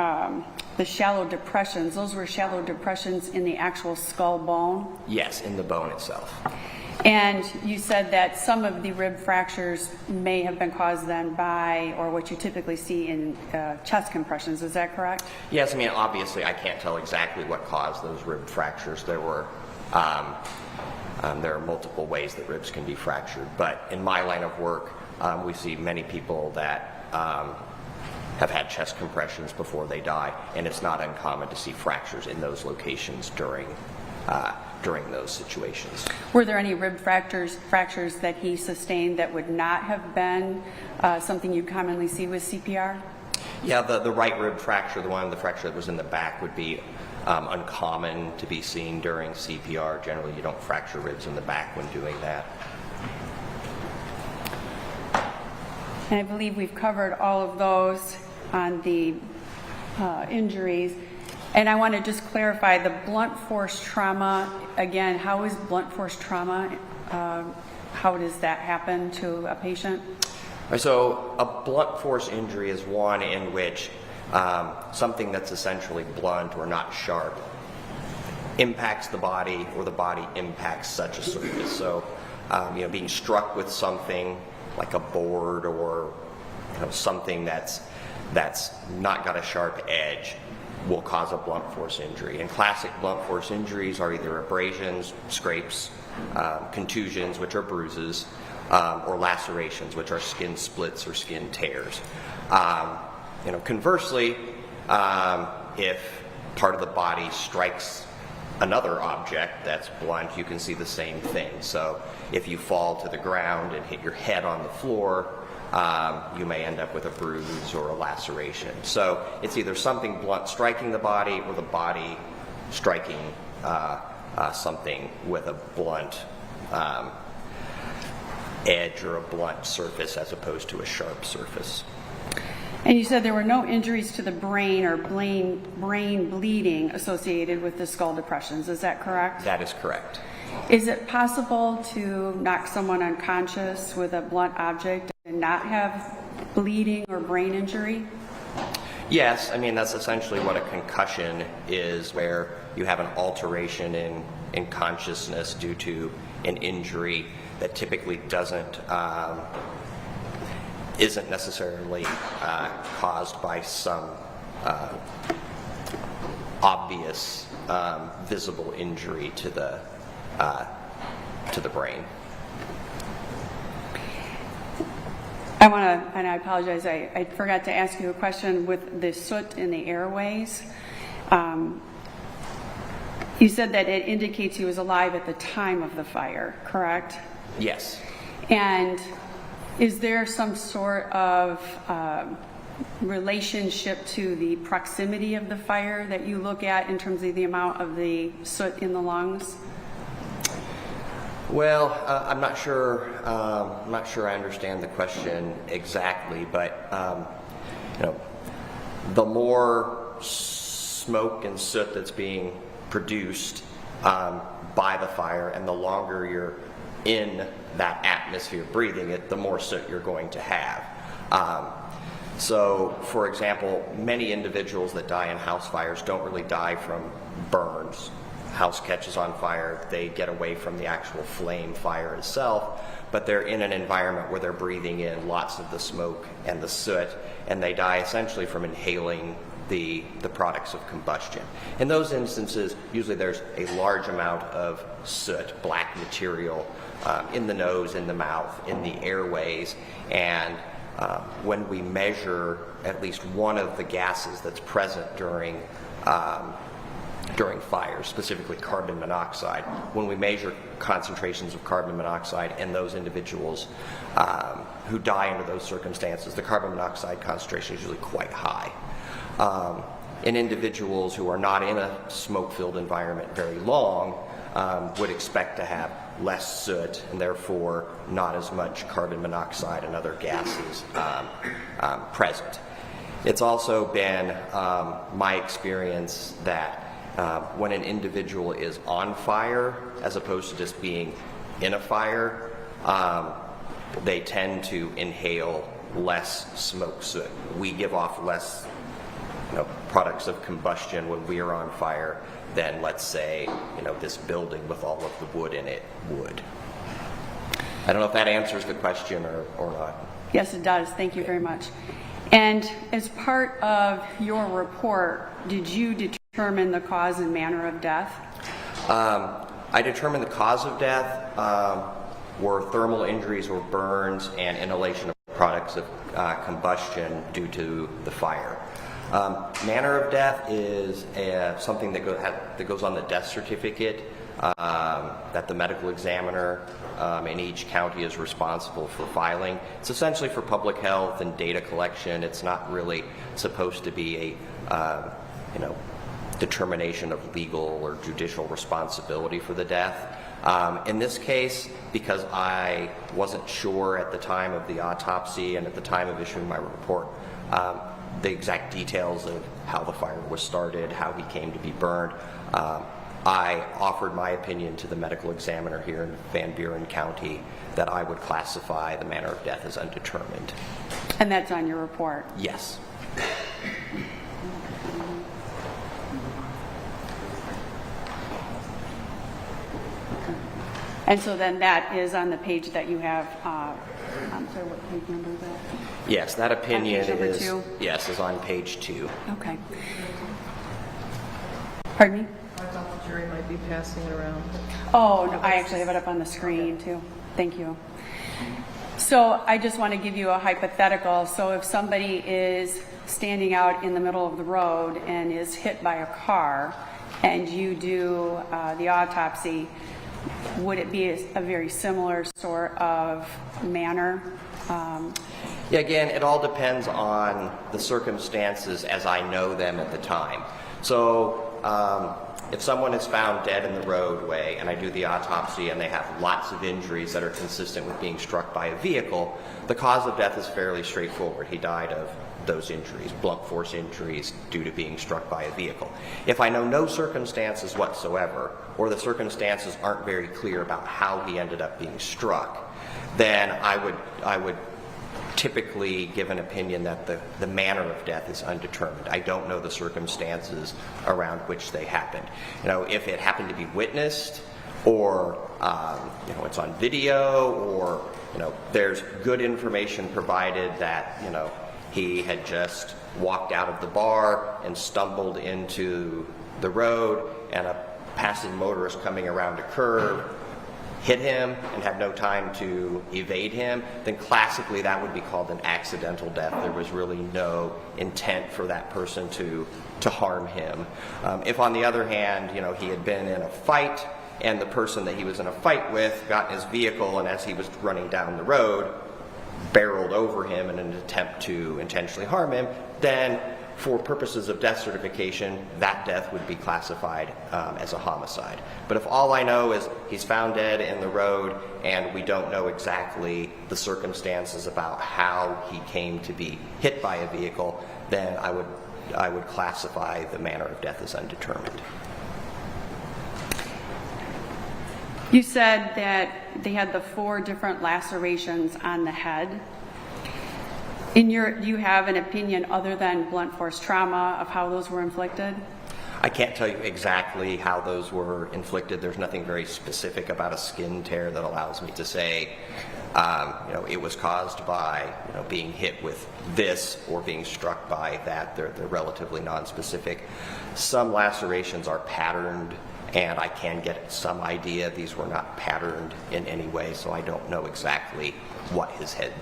shallow depressions, those were shallow depressions in the actual skull bone? Yes, in the bone itself. And you said that some of the rib fractures may have been caused then by, or what you typically see in chest compressions. Is that correct? Yes, I mean, obviously I can't tell exactly what caused those rib fractures. There are multiple ways that ribs can be fractured, but in my line of work, we see many people that have had chest compressions before they die, and it's not uncommon to see fractures in those locations during those situations. Were there any rib fractures that he sustained that would not have been something you commonly see with CPR? Yeah, the right rib fracture, the fracture that was in the back, would be uncommon to be seen during CPR. Generally, you don't fracture ribs in the back when doing that. And I believe we've covered all of those on the injuries. And I want to just clarify the blunt force trauma. Again, how is blunt force trauma? How does that happen to a patient? So a blunt force injury is one in which something that's essentially blunt or not sharp impacts the body, or the body impacts such a surface. So being struck with something like a board or something that's not got a sharp edge will cause a blunt force injury. And classic blunt force injuries are either abrasions, scrapes, contusions, which are bruises, or lacerations, which are skin splits or skin tears. Conversely, if part of the body strikes another object that's blunt, you can see the same thing. So if you fall to the ground and hit your head on the floor, you may end up with a bruise or a laceration. So it's either something blunt striking the body or the body striking something with a blunt edge or a blunt surface as opposed to a sharp surface. And you said there were no injuries to the brain or brain bleeding associated with the skull depressions. Is that correct? That is correct. Is it possible to knock someone unconscious with a blunt object and not have bleeding or brain injury? Yes, I mean, that's essentially what a concussion is, where you have an alteration in consciousness due to an injury that typically isn't necessarily caused by some obvious visible injury to the brain. I want to, and I apologize, I forgot to ask you a question with the soot in the airways. You said that it indicates he was alive at the time of the fire, correct? Yes. And is there some sort of relationship to the proximity of the fire that you look at in terms of the amount of the soot in the lungs? Well, I'm not sure. I understand the question exactly, but the more smoke and soot that's being produced by the fire, and the longer you're in that atmosphere breathing it, the more soot you're going to have. So, for example, many individuals that die in house fires don't really die from burns. House catches on fire, they get away from the actual flame fire itself, but they're in an environment where they're breathing in lots of the smoke and the soot, and they die essentially from inhaling the products of combustion. In those instances, usually there's a large amount of soot, black material, in the nose, in the mouth, in the airways, and when we measure at least one of the gases that's present during fire, specifically carbon monoxide, when we measure concentrations of carbon monoxide in those individuals who die under those circumstances, the carbon monoxide concentration is usually quite high. In individuals who are not in a smoke-filled environment very long, would expect to have less soot and therefore not as much carbon monoxide and other gases present. It's also been my experience that when an individual is on fire, as opposed to just being in a fire, they tend to inhale less smoke soot. We give off less products of combustion when we are on fire than, let's say, this building with all of the wood in it would. I don't know if that answers the question or not. Yes, it does. Thank you very much. And as part of your report, did you determine the cause and manner of death? I determined the cause of death were thermal injuries or burns and inhalation of products of combustion due to the fire. Manner of death is something that goes on the death certificate that the medical examiner in each county is responsible for filing. It's essentially for public health and data collection. It's not really supposed to be a determination of legal or judicial responsibility for the death. In this case, because I wasn't sure at the time of the autopsy and at the time of issuing my report the exact details of how the fire was started, how he came to be burned, I offered my opinion to the medical examiner here in Van Buren County that I would classify the manner of death as undetermined. And that's on your report? Yes. And so then that is on the page that you have, I'm sorry, what page number is that? Yes, that opinion On page number is 2? Yes, is on page 2. Okay. Pardon me? I thought the jury might be passing it around. Oh, no, I actually have it up on the screen too. Thank you. So I just want to give you a hypothetical. So if somebody is standing out in the middle of the road and is hit by a car and you do the autopsy, would it be a very similar sort of manner? Yeah, again, it all depends on the circumstances as I know them at the time. So if someone is found dead in the roadway and I do the autopsy and they have lots of injuries that are consistent with being struck by a vehicle, the cause of death is fairly straightforward. He died of those injuries, blunt force injuries due to being struck by a vehicle. If I know no circumstances whatsoever, or the circumstances aren't very clear about how he ended up being struck, then I would typically give an opinion that the manner of death is undetermined. I don't know the circumstances around which they happened. You know, if it happened to be witnessed, or you know, it's on video, or you know, there's good information provided that you know he had just walked out of the bar and stumbled into the road, and a passing motorist coming around a curve hit him and had no time to evade him, then classically that would be called an accidental death. There was really no intent for that person to harm him. If on the other hand, you know, he had been in a fight and the person that he was in a fight with got in his vehicle and as he was running down the road, barreled over him in an attempt to intentionally harm him, then for purposes of death certification, that death would be classified as a homicide. But if all I know is he's found dead in the road and we don't know exactly the circumstances about how he came to be hit by a vehicle, then I would classify the manner of death as undetermined. You said that they had the 4 different lacerations on the head. Do you have an opinion other than blunt force trauma of how those were inflicted? I can't tell you exactly how those were inflicted. There's nothing very specific about a skin tear that allows me to say, you know, it was caused by being hit with this or being struck by that. They're relatively nonspecific. Some lacerations are patterned, and I can get some idea these were not patterned in any way, so I don't know exactly what his head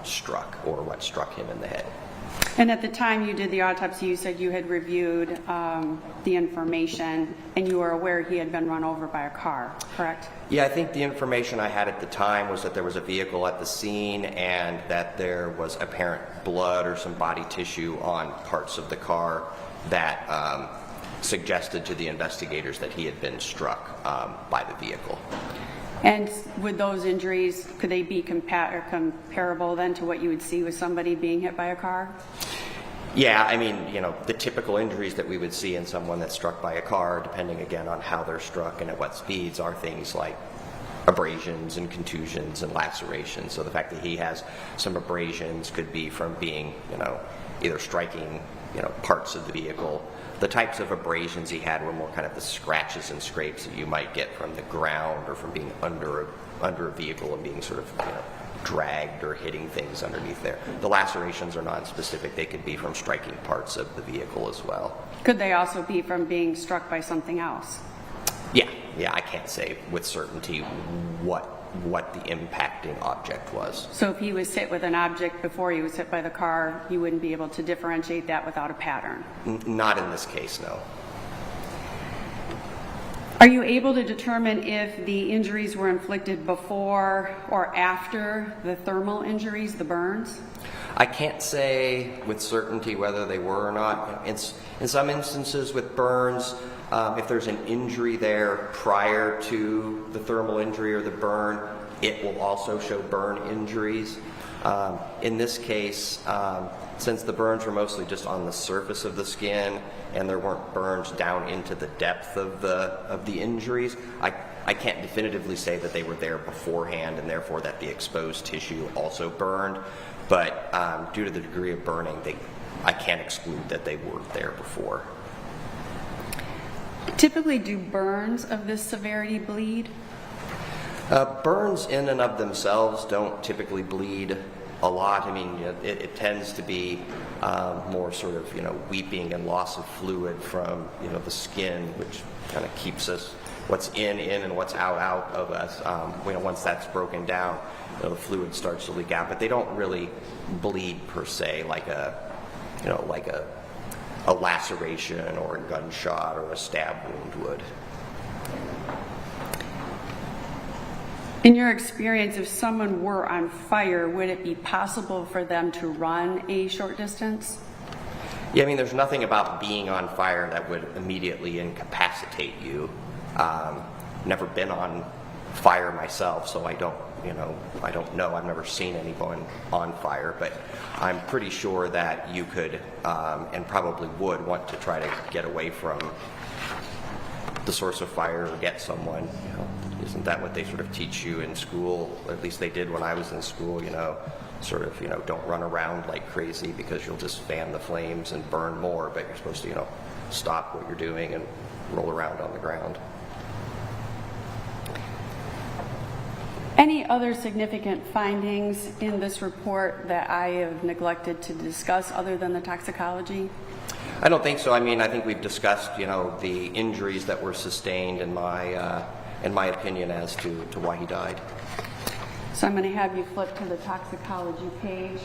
struck or what struck him in the head. And at the time you did the autopsy, you said you had reviewed the information and you were aware he had been run over by a car, correct? Yeah, I think the information I had at the time was that there was a vehicle at the scene and that there was apparent blood or some body tissue on parts of the car that suggested to the investigators that he had been struck by the vehicle. And with those injuries, could they be comparable then to what you would see with somebody being hit by a car? Yeah, I mean, the typical injuries that we would see in someone that's struck by a car, depending again on how they're struck and at what speeds, are things like abrasions and contusions and lacerations. So the fact that he has some abrasions could be from being, either striking, parts of the vehicle. The types of abrasions he had were more kind of the scratches and scrapes that you might get from the ground or from being under a vehicle and being sort of dragged or hitting things underneath there. The lacerations are non-specific. They could be from striking parts of the vehicle as well. Could they also be from being struck by something else? Yeah, I can't say with certainty what the impacting object was. So if he was hit with an object before he was hit by the car, you wouldn't be able to differentiate that without a pattern? Not in this case, no. Are you able to determine if the injuries were inflicted before or after the thermal injuries, the burns? I can't say with certainty whether they were or not. In some instances with burns, if there's an injury there prior to the thermal injury or the burn, it will also show burn injuries. In this case, since the burns were mostly just on the surface of the skin and there weren't burns down into the depth of the injuries, I can't definitively say that they were there beforehand and therefore that the exposed tissue also burned. But due to the degree of burning, I can't exclude that they weren't there before. Typically, do burns of this severity bleed? Burns in and of themselves don't typically bleed. a lot. I mean, it tends to be more sort of, weeping and loss of fluid from, the skin, which kind of keeps us, what's in, and what's out of us. Once that's broken down, the fluid starts to leak out. But they don't really bleed per se, like a laceration or a gunshot or a stab wound would. In your experience, if someone were on fire, would it be possible for them to run a short distance? Yeah, I mean, there's nothing about being on fire that would immediately incapacitate you. Never been on fire myself, so I don't know. I've never seen anyone on fire, but I'm pretty sure that you could, and probably would, want to try to get away from the source of fire or get someone. Isn't that what they sort of teach you in school? At least they did when I was in school, don't run around like crazy because you'll just fan the flames and burn more, but you're supposed to, stop what you're doing and roll around on the ground. Any other significant findings in this report that I have neglected to discuss other than the toxicology? I don't think so. I mean, I think we've discussed, the injuries that were sustained in my opinion as to why he died. So I'm going to have you flip to the toxicology page.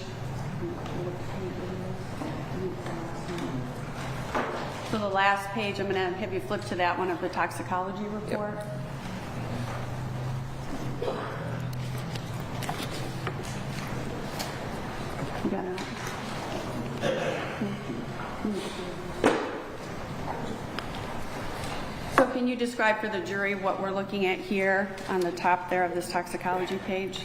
So the last page, I'm going to have you flip to that one of the toxicology report. Yep. You got it? So can you describe for the jury what we're looking at here on the top there of this toxicology page?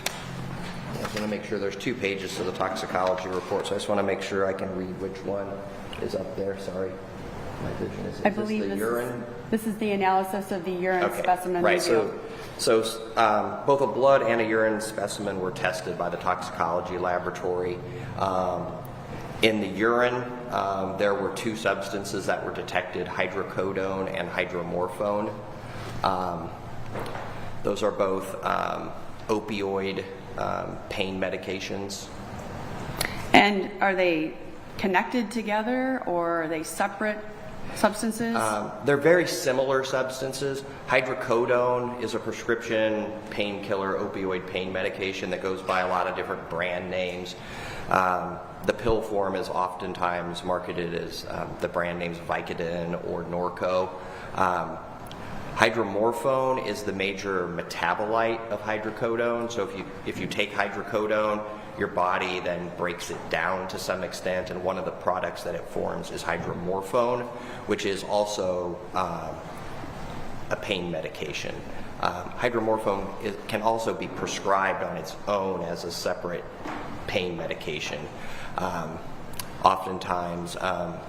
I just want to make sure there's 2 pages to the toxicology report, so I just want to make sure I can read which one is up there. Sorry, my vision is. I believe the urine. This is the analysis of the urine specimen. Right. Review. So both a blood and a urine specimen were tested by the toxicology laboratory. In the urine, there were 2 substances that were detected: hydrocodone and hydromorphone. Those are both opioid pain medications. And are they connected together or are they separate substances? They're very similar substances. Hydrocodone is a prescription painkiller, opioid pain medication that goes by a lot of different brand names. The pill form is oftentimes marketed as the brand names Vicodin or Norco. Hydromorphone is the major metabolite of hydrocodone. So if you take hydrocodone, your body then breaks it down to some extent, and one of the products that it forms is hydromorphone, which is also a pain medication. Hydromorphone can also be prescribed on its own as a separate pain medication, oftentimes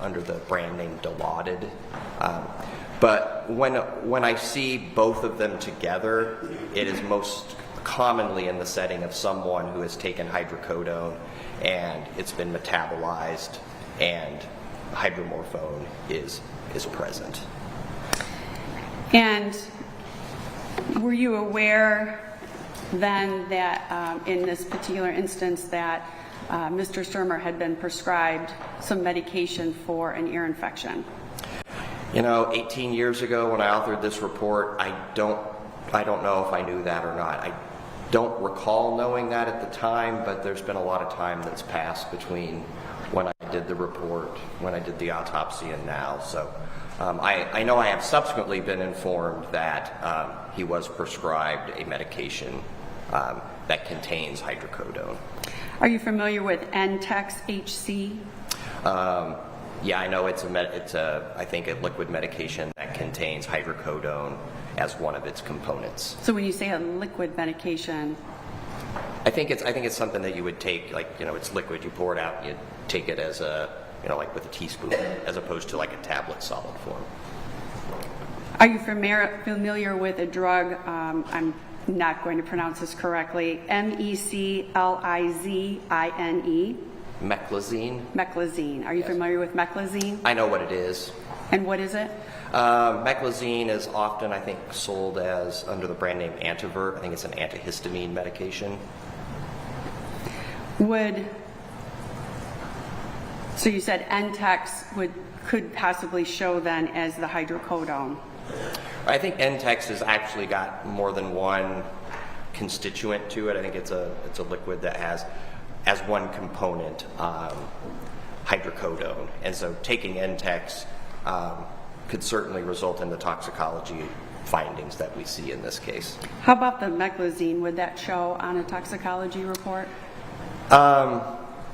under the brand name Dilaudid. But when I see both of them together, it is most commonly in the setting of someone who has taken hydrocodone and it's been metabolized and hydromorphone is present. And were you aware then that in this particular instance that Mr. Stermer had been prescribed some medication for an ear infection? 18 years ago when I authored this report, I don't know if I knew that or not. I don't recall knowing that at the time, but there's been a lot of time that's passed between when I did the report, when I did the autopsy, and now. So I know I have subsequently been informed that he was prescribed a medication that contains hydrocodone. Are you familiar with N-Tex HC? Yeah, I know it's I think a liquid medication that contains hydrocodone as one of its components. So when you say a liquid medication, I think it's something that you would take, like, it's liquid, you pour it out, you take it as like with a teaspoon, as opposed to like a tablet solid form. are you familiar with a drug, I'm not going to pronounce this correctly, Meclizine? Meclizine? Meclizine. Are you familiar with Meclizine? I know what it is. And what is it? Meclizine is often, I think, sold as under the brand name Antivert. I think it's an antihistamine medication. So you said NTEX could possibly show then as the hydrocodone. I think NTEX has actually got more than one constituent to it. I think it's a liquid that has, as one component, hydrocodone. And so taking NTEX could certainly result in the toxicology findings that we see in this case. How about the meclizine? Would that show on a toxicology report?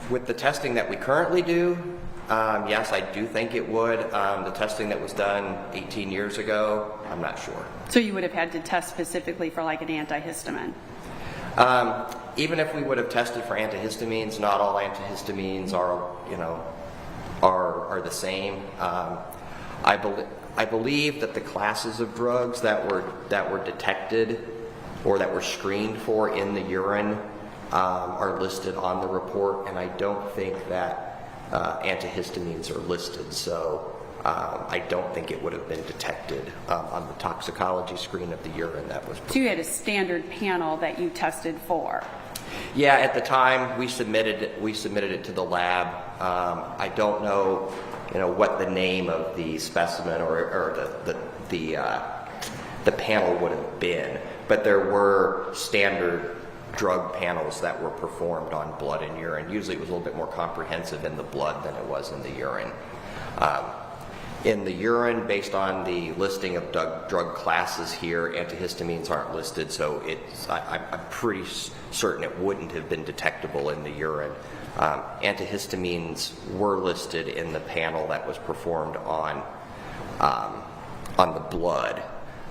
With the testing that we currently do, yes, I do think it would. The testing that was done 18 years ago, I'm not sure. So you would have had to test specifically for like an antihistamine? Even if we would have tested for antihistamines, not all antihistamines are the same. I believe that the classes of drugs that were detected or that were screened for in the urine are listed on the report, and I don't think that antihistamines are listed, so I don't think it would have been detected on the toxicology screen of the urine that was. So you had a standard panel that you tested for? Yeah, at the time we submitted it to the lab. I don't know, what the name of the specimen or the panel would have been, but there were standard drug panels that were performed on blood and urine. Usually it was a little bit more comprehensive in the blood than it was in the urine. In the urine, based on the listing of drug classes here, antihistamines aren't listed, so I'm pretty certain it wouldn't have been detectable in the urine. Antihistamines were listed in the panel that was performed on the blood,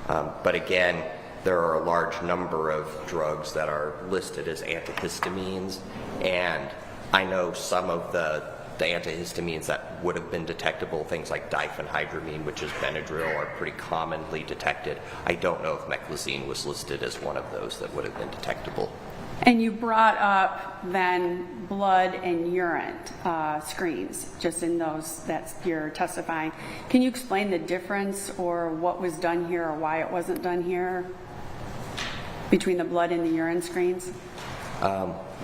but again, there are a large number of drugs that are listed as antihistamines, and I know some of the antihistamines that would have been detectable, things like diphenhydramine, which is Benadryl, are pretty commonly detected. I don't know if meclizine was listed as one of those that would have been detectable. And you brought up then blood and urine screens, just in those that you're testifying. Can you explain the difference or what was done here or why it wasn't done here between the blood and the urine screens?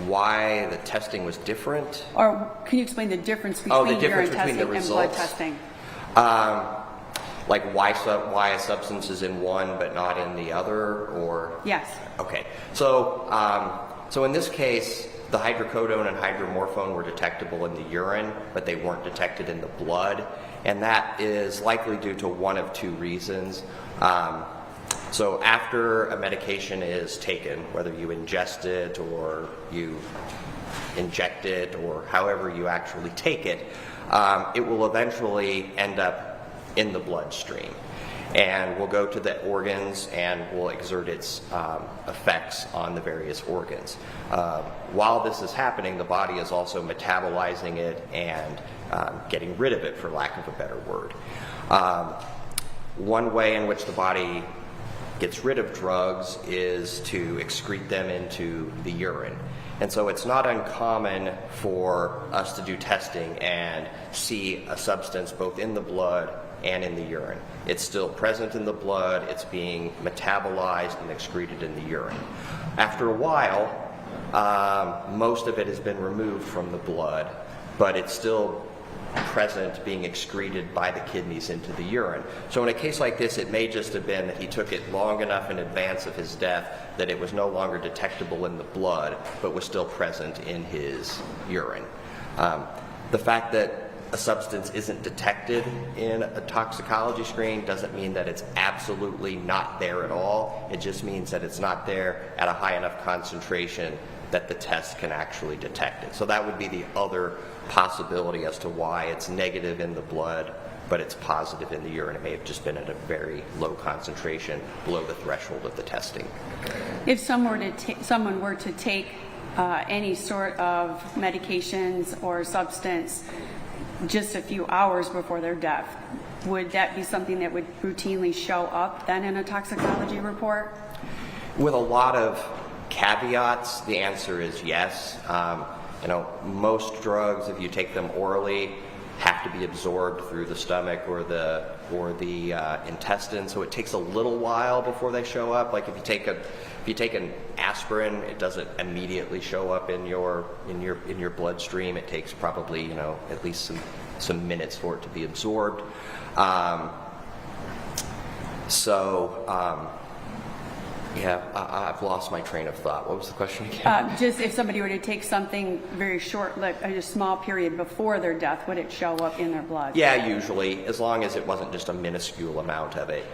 Why the testing was different? Or can you explain the difference between urine testing and blood testing? Like why a substance is in one but not in the other, or? Yes. Okay. So in this case, the hydrocodone and hydromorphone were detectable in the urine, but they weren't detected in the blood, and that is likely due to one of two reasons. So after a medication is taken, whether you ingest it or you inject it or however you actually take it, it will eventually end up in the bloodstream and will go to the organs and will exert its effects on the various organs. While this is happening, the body is also metabolizing it and getting rid of it, for lack of a better word. One way in which the body gets rid of drugs is to excrete them into the urine. And so it's not uncommon for us to do testing and see a substance both in the blood and in the urine. It's still present in the blood, it's being metabolized and excreted in the urine. After a while, most of it has been removed from the blood, but it's still present, being excreted by the kidneys into the urine. So in a case like this, it may just have been that he took it long enough in advance of his death that it was no longer detectable in the blood, but was still present in his urine. The fact that a substance isn't detected in a toxicology screen doesn't mean that it's absolutely not there at all. It just means that it's not there at a high enough concentration that the test can actually detect it. So that would be the other possibility as to why it's negative in the blood, but it's positive in the urine. It may have just been at a very low concentration, below the threshold of the testing. If someone were to take any sort of medications or substance just a few hours before their death, would that be something that would routinely show up then in a toxicology report? With a lot of caveats, the answer is yes. Most drugs, if you take them orally, have to be absorbed through the stomach or the intestine, so it takes a little while before they show up. Like if you take an aspirin, it doesn't immediately show up in your bloodstream. It takes probably at least some minutes for it to be absorbed. Yeah, I've lost my train of thought. What was the question again? Just if somebody were to take something very short, like a small period before their death, would it show up in their blood? Yeah, usually, as long as it wasn't just a minuscule amount of it.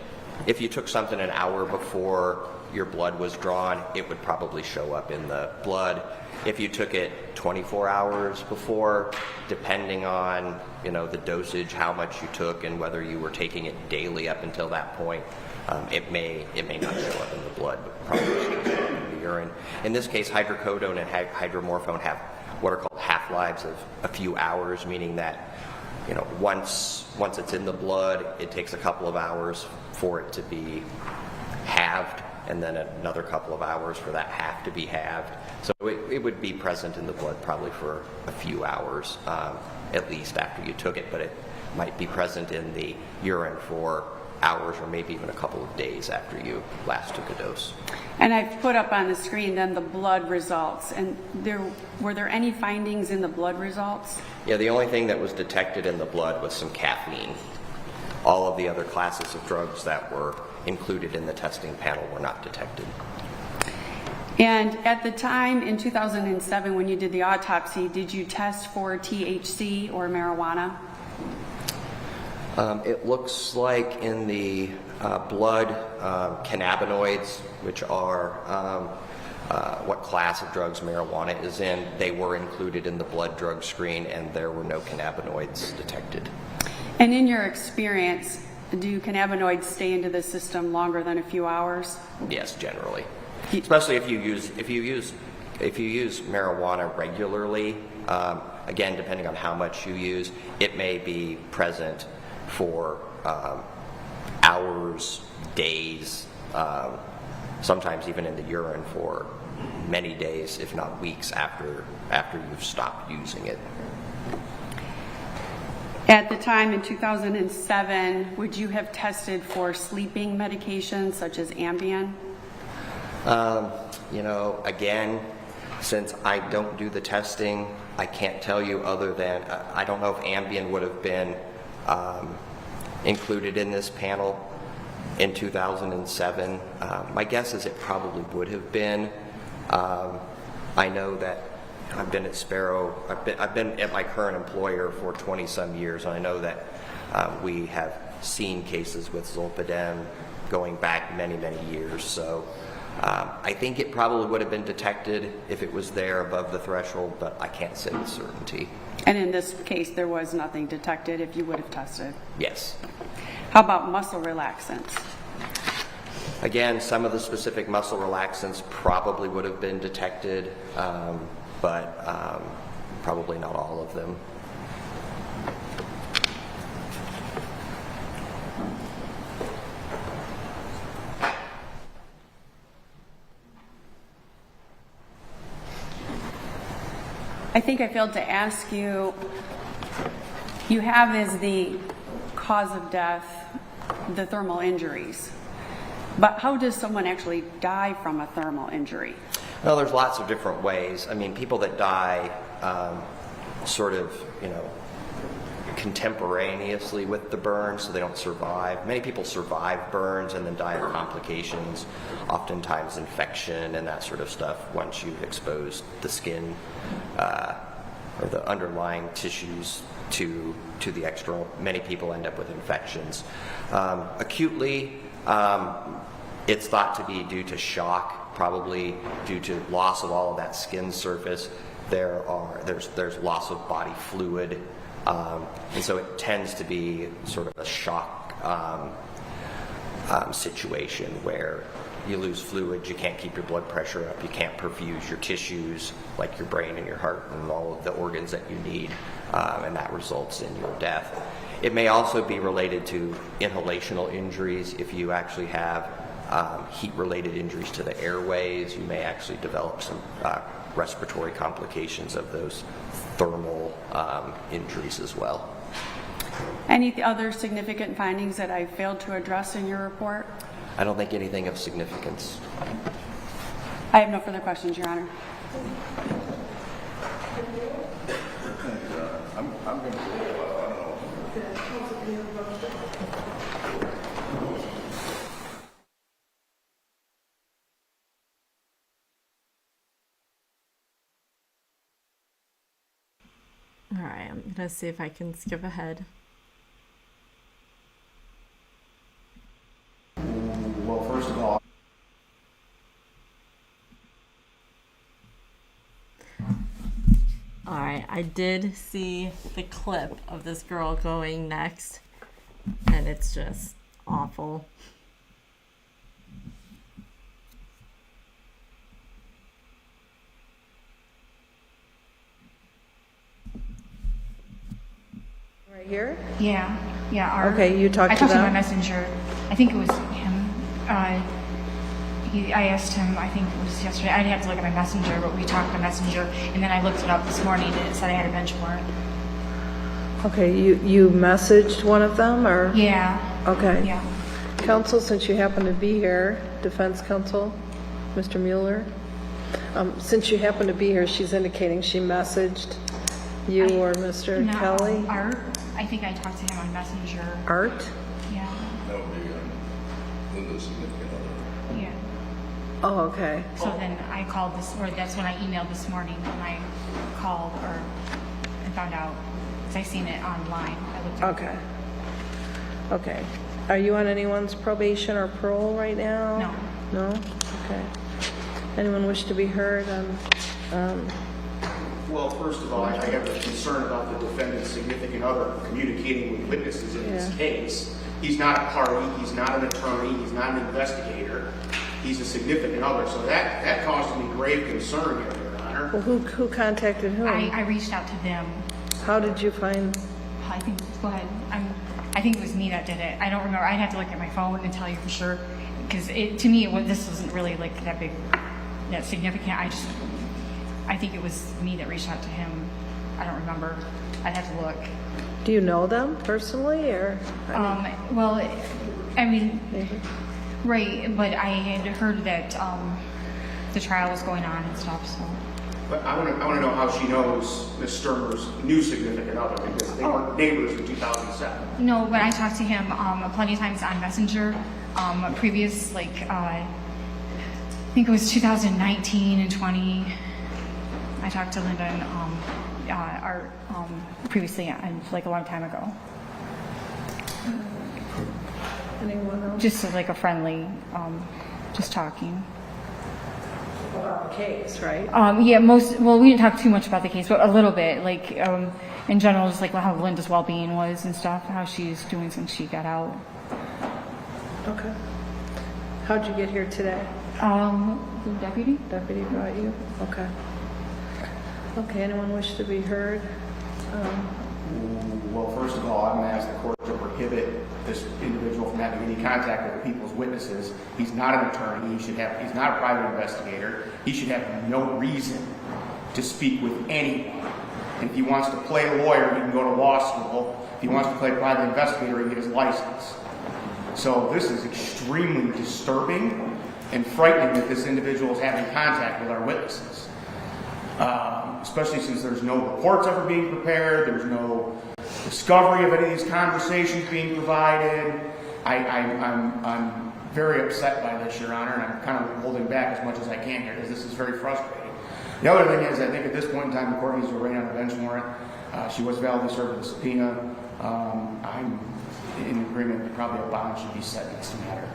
If you took something an hour before your blood was drawn, it would probably show up in the blood. If you took it 24 hours before, depending on the dosage, how much you took, and whether you were taking it daily up until that point, it may not show up in the blood, but probably shows up in the urine. In this case, hydrocodone and hydromorphone have what are called half-lives of a few hours, meaning that once it's in the blood, it takes a couple of hours for it to be halved, and then another couple of hours for that half to be halved. So it would be present in the blood probably for a few hours, at least after you took it, but it might be present in the urine for hours or maybe even a couple of days after you last took a dose. And I've put up on the screen then the blood results, and were there any findings in the blood results? Yeah, the only thing that was detected in the blood was some caffeine. All of the other classes of drugs that were included in the testing panel were not detected. And at the time in 2007 when you did the autopsy, did you test for THC or marijuana? It looks like in the blood, cannabinoids, which are what class of drugs marijuana is in, they were included in the blood drug screen, and there were no cannabinoids detected. And in your experience, do cannabinoids stay into the system longer than a few hours? Yes, generally. Especially if you use marijuana regularly. Again, depending on how much you use, it may be present for hours, days, sometimes even in the urine for many days, if not weeks after you've stopped using it. At the time in 2007, would you have tested for sleeping medications such as Ambien? Again, since I don't do the testing, I can't tell you other than I don't know if Ambien would have been included in this panel in 2007. My guess is it probably would have been. I know that I've been at Sparrow. I've been at my current employer for 20-some years, and I know that we have seen cases with Zolpidem going back many, many years. So I think it probably would have been detected if it was there above the threshold, but I can't say with certainty. And in this case, there was nothing detected if you would have tested? Yes. How about muscle relaxants? Again, some of the specific muscle relaxants probably would have been detected, but probably not all of them. I think I failed to ask you, you have as the cause of death the thermal injuries, but how does someone actually die from a thermal injury? Well, there's lots of different ways. I mean, people that die contemporaneously with the burn, so they don't survive. Many people survive burns and then die of complications, oftentimes infection and that sort of stuff once you've exposed the skin or the underlying tissues to the external. Many people end up with infections. Acutely, it's thought to be due to shock, probably due to loss of all of that skin surface. There's loss of body fluid, and so it tends to be sort of a shock situation where you lose fluid, you can't keep your blood pressure up, you can't perfuse your tissues like your brain and your heart and all of the organs that you need, and that results in your death. It may also be related to inhalational injuries. If you actually have heat-related injuries to the airways, you may actually develop some respiratory complications of those thermal injuries as well. Any other significant findings that I failed to address in your report? I don't think anything of significance. I have no further questions, Your Honor. I'm going to go, I don't know. All right, I'm gonna see if I can skip ahead. Well, first of all, All right, I did see the clip of this girl going next, and it's just awful. Right here? Yeah. Okay, you talked I to talked to my them? messenger. I think it was him. I asked him, I think it was yesterday. I'd have to look at my messenger, but we talked to messenger, and then I looked it up this morning, and it said I had a bench warrant. Okay, you messaged one of them, or? Yeah. Okay. Yeah. Counsel, since you happen to be here, defense counsel, Mr. Mueller, since you happen to be here, she's indicating she messaged you or Mr. No, Kelly? Art. I think I talked to him on messenger. Art? Yeah. That would be Linda's significant other. Yeah. Oh, okay. So then I called this, or that's when I emailed this morning when I called and found out, because I seen it online. I looked at it. Okay. Okay. Are you on anyone's probation or parole right now? No. No? Okay. Anyone wish to be heard on, well, first of all, I have a concern about the defendant's significant other communicating with witnesses in this Yeah. case. He's not a party, he's not an attorney, he's not an investigator. He's a significant other, so that causes me grave concern here, Your Honor. well, who contacted whom? I reached out to them. How did you find, I think, go ahead. I think it was me that did it. I don't remember. I'd have to look at my phone and tell you for sure. Because to me, this wasn't really like that big, that significant. I think it was me that reached out to him. I don't remember. I'd have to look. do you know them personally, or? Well, I mean, Maybe. right, but I had heard that the trial was going on and stuff, so. But I want to know how she knows Ms. Stermer's new significant other, because they were neighbors in 2007. No, but I talked to him plenty of times on Messenger. Previous, I think it was 2019 and 20. I talked to Linda and Art previously, a long time ago. Anyone else? Just like a friendly, just talking. About the case, right? Yeah, we didn't talk too much about the case, but a little bit, in general, just like how Linda's well-being was and stuff, how she's doing since she got out. Okay. How'd you get here today? The deputy? Deputy brought you? Okay. Okay, anyone wish to be heard? Well, first of all, I'm going to ask the court to prohibit this individual from having any contact with the people's witnesses. He's not an attorney. He's not a private investigator. He should have no reason to speak with anyone. And if he wants to play a lawyer, he can go to law school. If he wants to play private investigator, he can get his license. So this is extremely disturbing and frightening that this individual is having contact with our witnesses. Especially since there's no reports ever being prepared, there's no discovery of any of these conversations being provided. I'm very upset by this, Your Honor, and I'm kind of holding back as much as I can here because this is very frustrating. The other thing is, I think at this point in time, the court needs to arraign on a bench warrant. She was validly served with a subpoena. I'm in agreement that probably a bond should be set in this matter.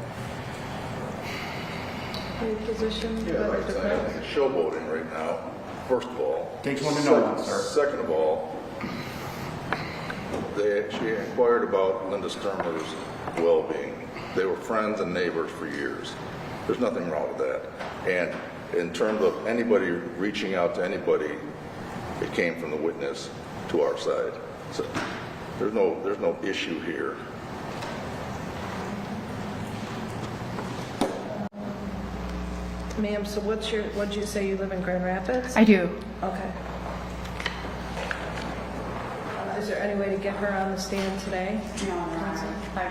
Any position? Yeah, right, so I think it's showboating right now, first of all. Takes one to know one, sir. Second of all, she inquired about Linda Stermer's well-being. They were friends and neighbors for years. There's nothing wrong with that. And in terms of anybody reaching out to anybody, it came from the witness to our side. So there's no issue here. Ma'am, so what'd you say, you live in Grand Rapids? I do. Okay. is there any way to get her on the stand today? No, Your Honor. I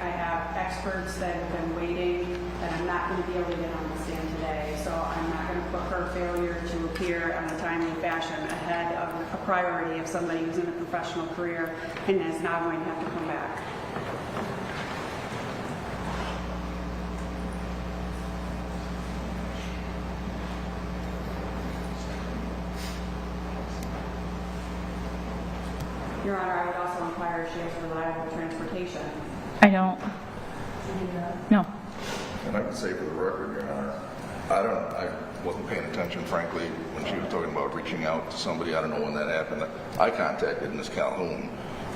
have experts that have been waiting that I'm not going to be able to get on the stand today. So I'm not going to put her failure to appear on a timely fashion ahead of a priority of somebody who's in a professional career and is now going to have to come back. Your Honor, I would also inquire if she has reliable transportation. I don't. No. And I can say for the record, Your Honor, I wasn't paying attention, frankly, when she was talking about reaching out to somebody. I don't know when that happened. I contacted Ms. Calhoun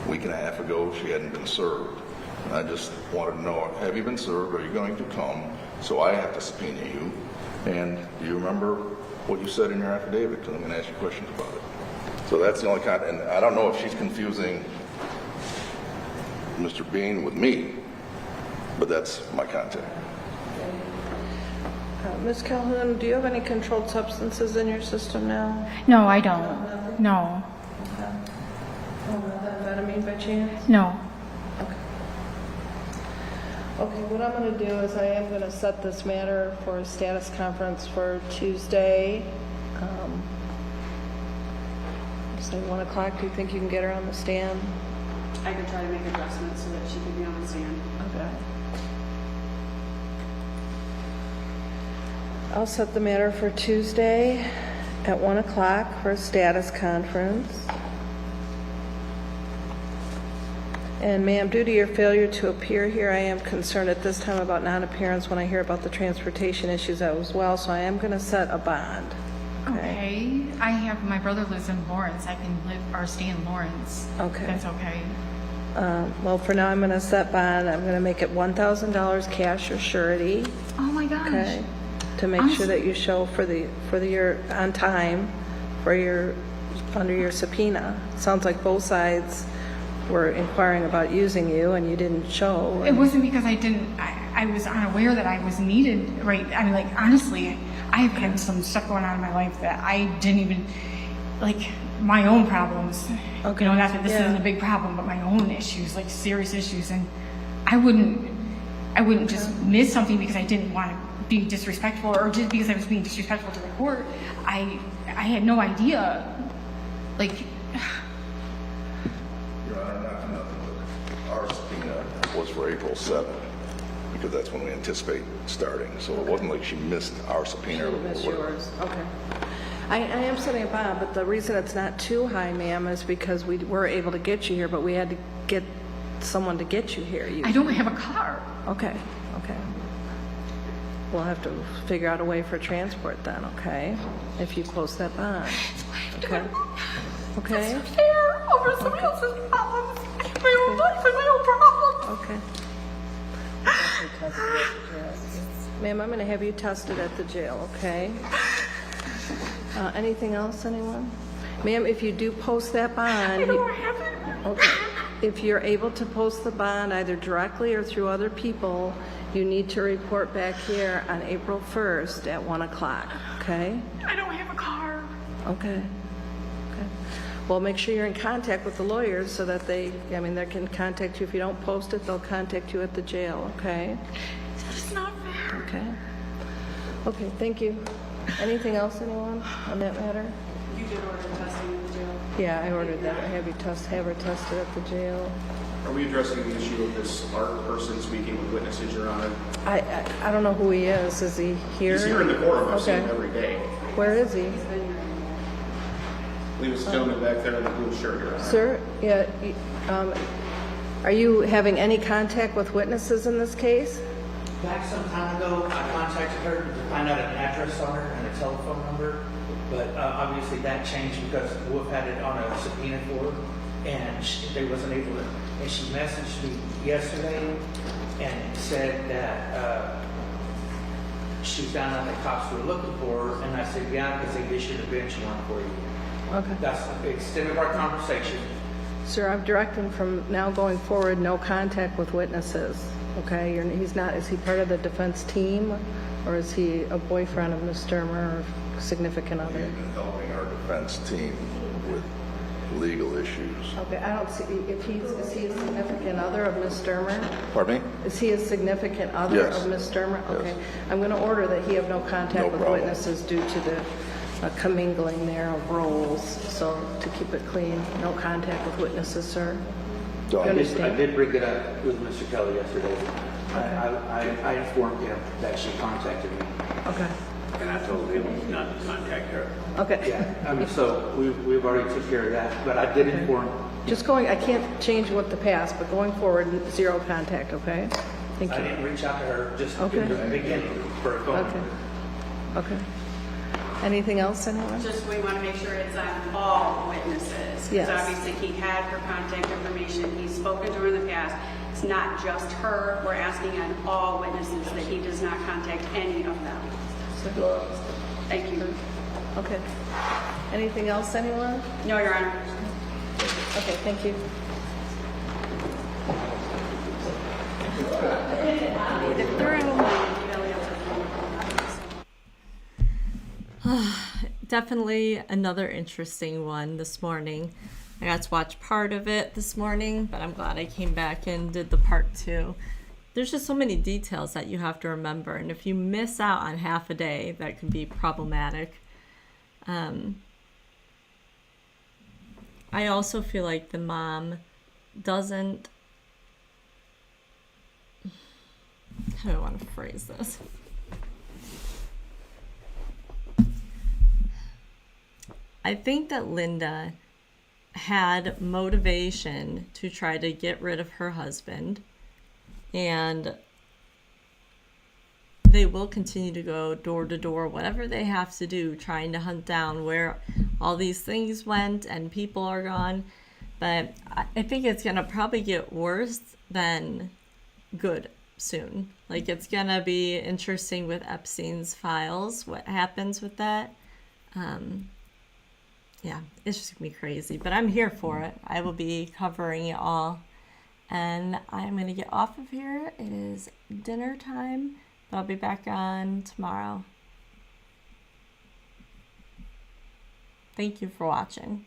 a week and a half ago. She hadn't been served. And I just wanted to know, have you been served? Are you going to come? So I have to subpoena you. And do you remember what you said in your affidavit? Because I'm going to ask you questions about it. So that's the only and I don't know if she's confusing Mr. Bean with me, but that's my contact. Ms. Calhoun, do you have any controlled substances in your system now? No, I don't. No. Methamphetamine by chance? No. Okay, what I'm going to do is I am going to set this matter for a status conference for Tuesday. Say 1 o'clock. Do you think you can get her on the stand? I could try to make adjustments so that she could be on the stand. Okay. I'll set the matter for Tuesday at 1 o'clock for a status conference. And ma'am, due to your failure to appear here, I am concerned at this time about non-appearance when I hear about the transportation issues as well, so I am going to set a bond. Okay. My brother lives in Lawrence. I can live or stay in Lawrence. Okay. That's okay. Well, for now, I'm going to set bond. I'm going to make it $1,000 cash or surety. Oh my gosh. Okay. To make sure that you show for your on time for your under your subpoena. Sounds like both sides were inquiring about using you and you didn't show. It wasn't because I was unaware that I was needed, right? I mean, like, honestly, I've had some stuff going on in my life that I didn't even, like, my own problems. Okay. You know, not that this Yeah. isn't a big problem, but my own issues, like serious issues. And I wouldn't just miss something because I didn't want to be disrespectful or just because I was being disrespectful to the court. I had no idea, like... Your Honor, not nothing, but our subpoena was for April 7th, because that's when we anticipate starting. So it wasn't like she missed our subpoena or Miss whatever. yours. Okay. I am setting a bond, but the reason it's not too high, ma'am, is because we were able to get you here, but we had to get someone to get you here. I don't have a car. Okay. We'll have to figure out a way for transport then, okay? If you post that bond. Okay. Okay? It's fair over somebody else's problems. My own life and my own problems. Okay. Ma'am, I'm going to have you tested at the jail, okay? Anything else, anyone? Ma'am, if you do post that bond... I don't have it. Okay. If you're able to post the bond either directly or through other people, you need to report back here on April 1st at 1 o'clock, okay? I don't have a car. Okay. Well, make sure you're in contact with the lawyers so that they can contact you. If you don't post it, they'll contact you at the jail, okay? That's not fair. Okay, thank you. Anything else, anyone, on that matter? You did order testing at the jail. Yeah, I ordered that. I have her tested at the jail. Are we addressing the issue of this art person speaking with witnesses, Your Honor? I don't know who he is. Is he here? He's here in the courtroom. I see him Okay. every day. Where is he? I believe it's the gentleman back there in the blue shirt, Your Honor. Sir, yeah, are you having any contact with witnesses in this case? Back some time ago, I contacted her to find out an address on her and a telephone number, but obviously that changed because Wolf had it on a subpoena for her, and they wasn't able to. And she messaged me yesterday and said that she found out the cops were looking for her, and I said, yeah, because they issued a bench warrant for you. Okay. That's the extent of our conversation. Sir, I'm directing from now going forward, no contact with witnesses, okay? Is he part of the defense team, or is he a boyfriend of Ms. Stermer or significant other? We've been helping our defense team with legal issues. Okay, I don't see, is he a significant other of Ms. Stermer? Pardon me? Is he a significant other Yes. of Ms. Stermer? Yes. Okay. I'm going to order that he have no contact No with problem. witnesses due to the commingling there of roles. So to keep it clean, no contact with witnesses, sir. So You I I understand? did bring it up with Mr. Kelly yesterday. I informed him that she contacted me. Okay. And I told him not to contact her. Okay. Yeah, so we've already took care of that, but I did inform. Just going, I can't change what the past, but going forward, zero contact, okay? Thank I you. didn't reach out to her just Okay. in the beginning for a phone. Okay. Okay. Anything else, anyone? Just, we want to make sure it's on all witnesses. Yes. Because obviously he had her contact information, he's spoken to her in the past. It's not just her, we're asking on all witnesses that he does not contact any of them. Thank you. Okay. Anything else, anyone? No, Your Honor. Okay, thank you. Definitely another interesting one this morning. I got to watch part of it this morning, but I'm glad I came back and did the part 2. There's just so many details that you have to remember, and if you miss out on half a day, that could be problematic. I also feel like the mom doesn't... How do I want to phrase this? I think that Linda had motivation to try to get rid of her husband, and they will continue to go door to door, whatever they have to do, trying to hunt down where all these things went and people are gone. But I think it's going to probably get worse than good soon. Like, it's going to be interesting with Epstein's files, what happens with that. Yeah, it's just going to be crazy. But I'm here for it. I will be covering it all. And I'm going to get off of here. It is dinner time. But I'll be back on tomorrow. Thank you for watching.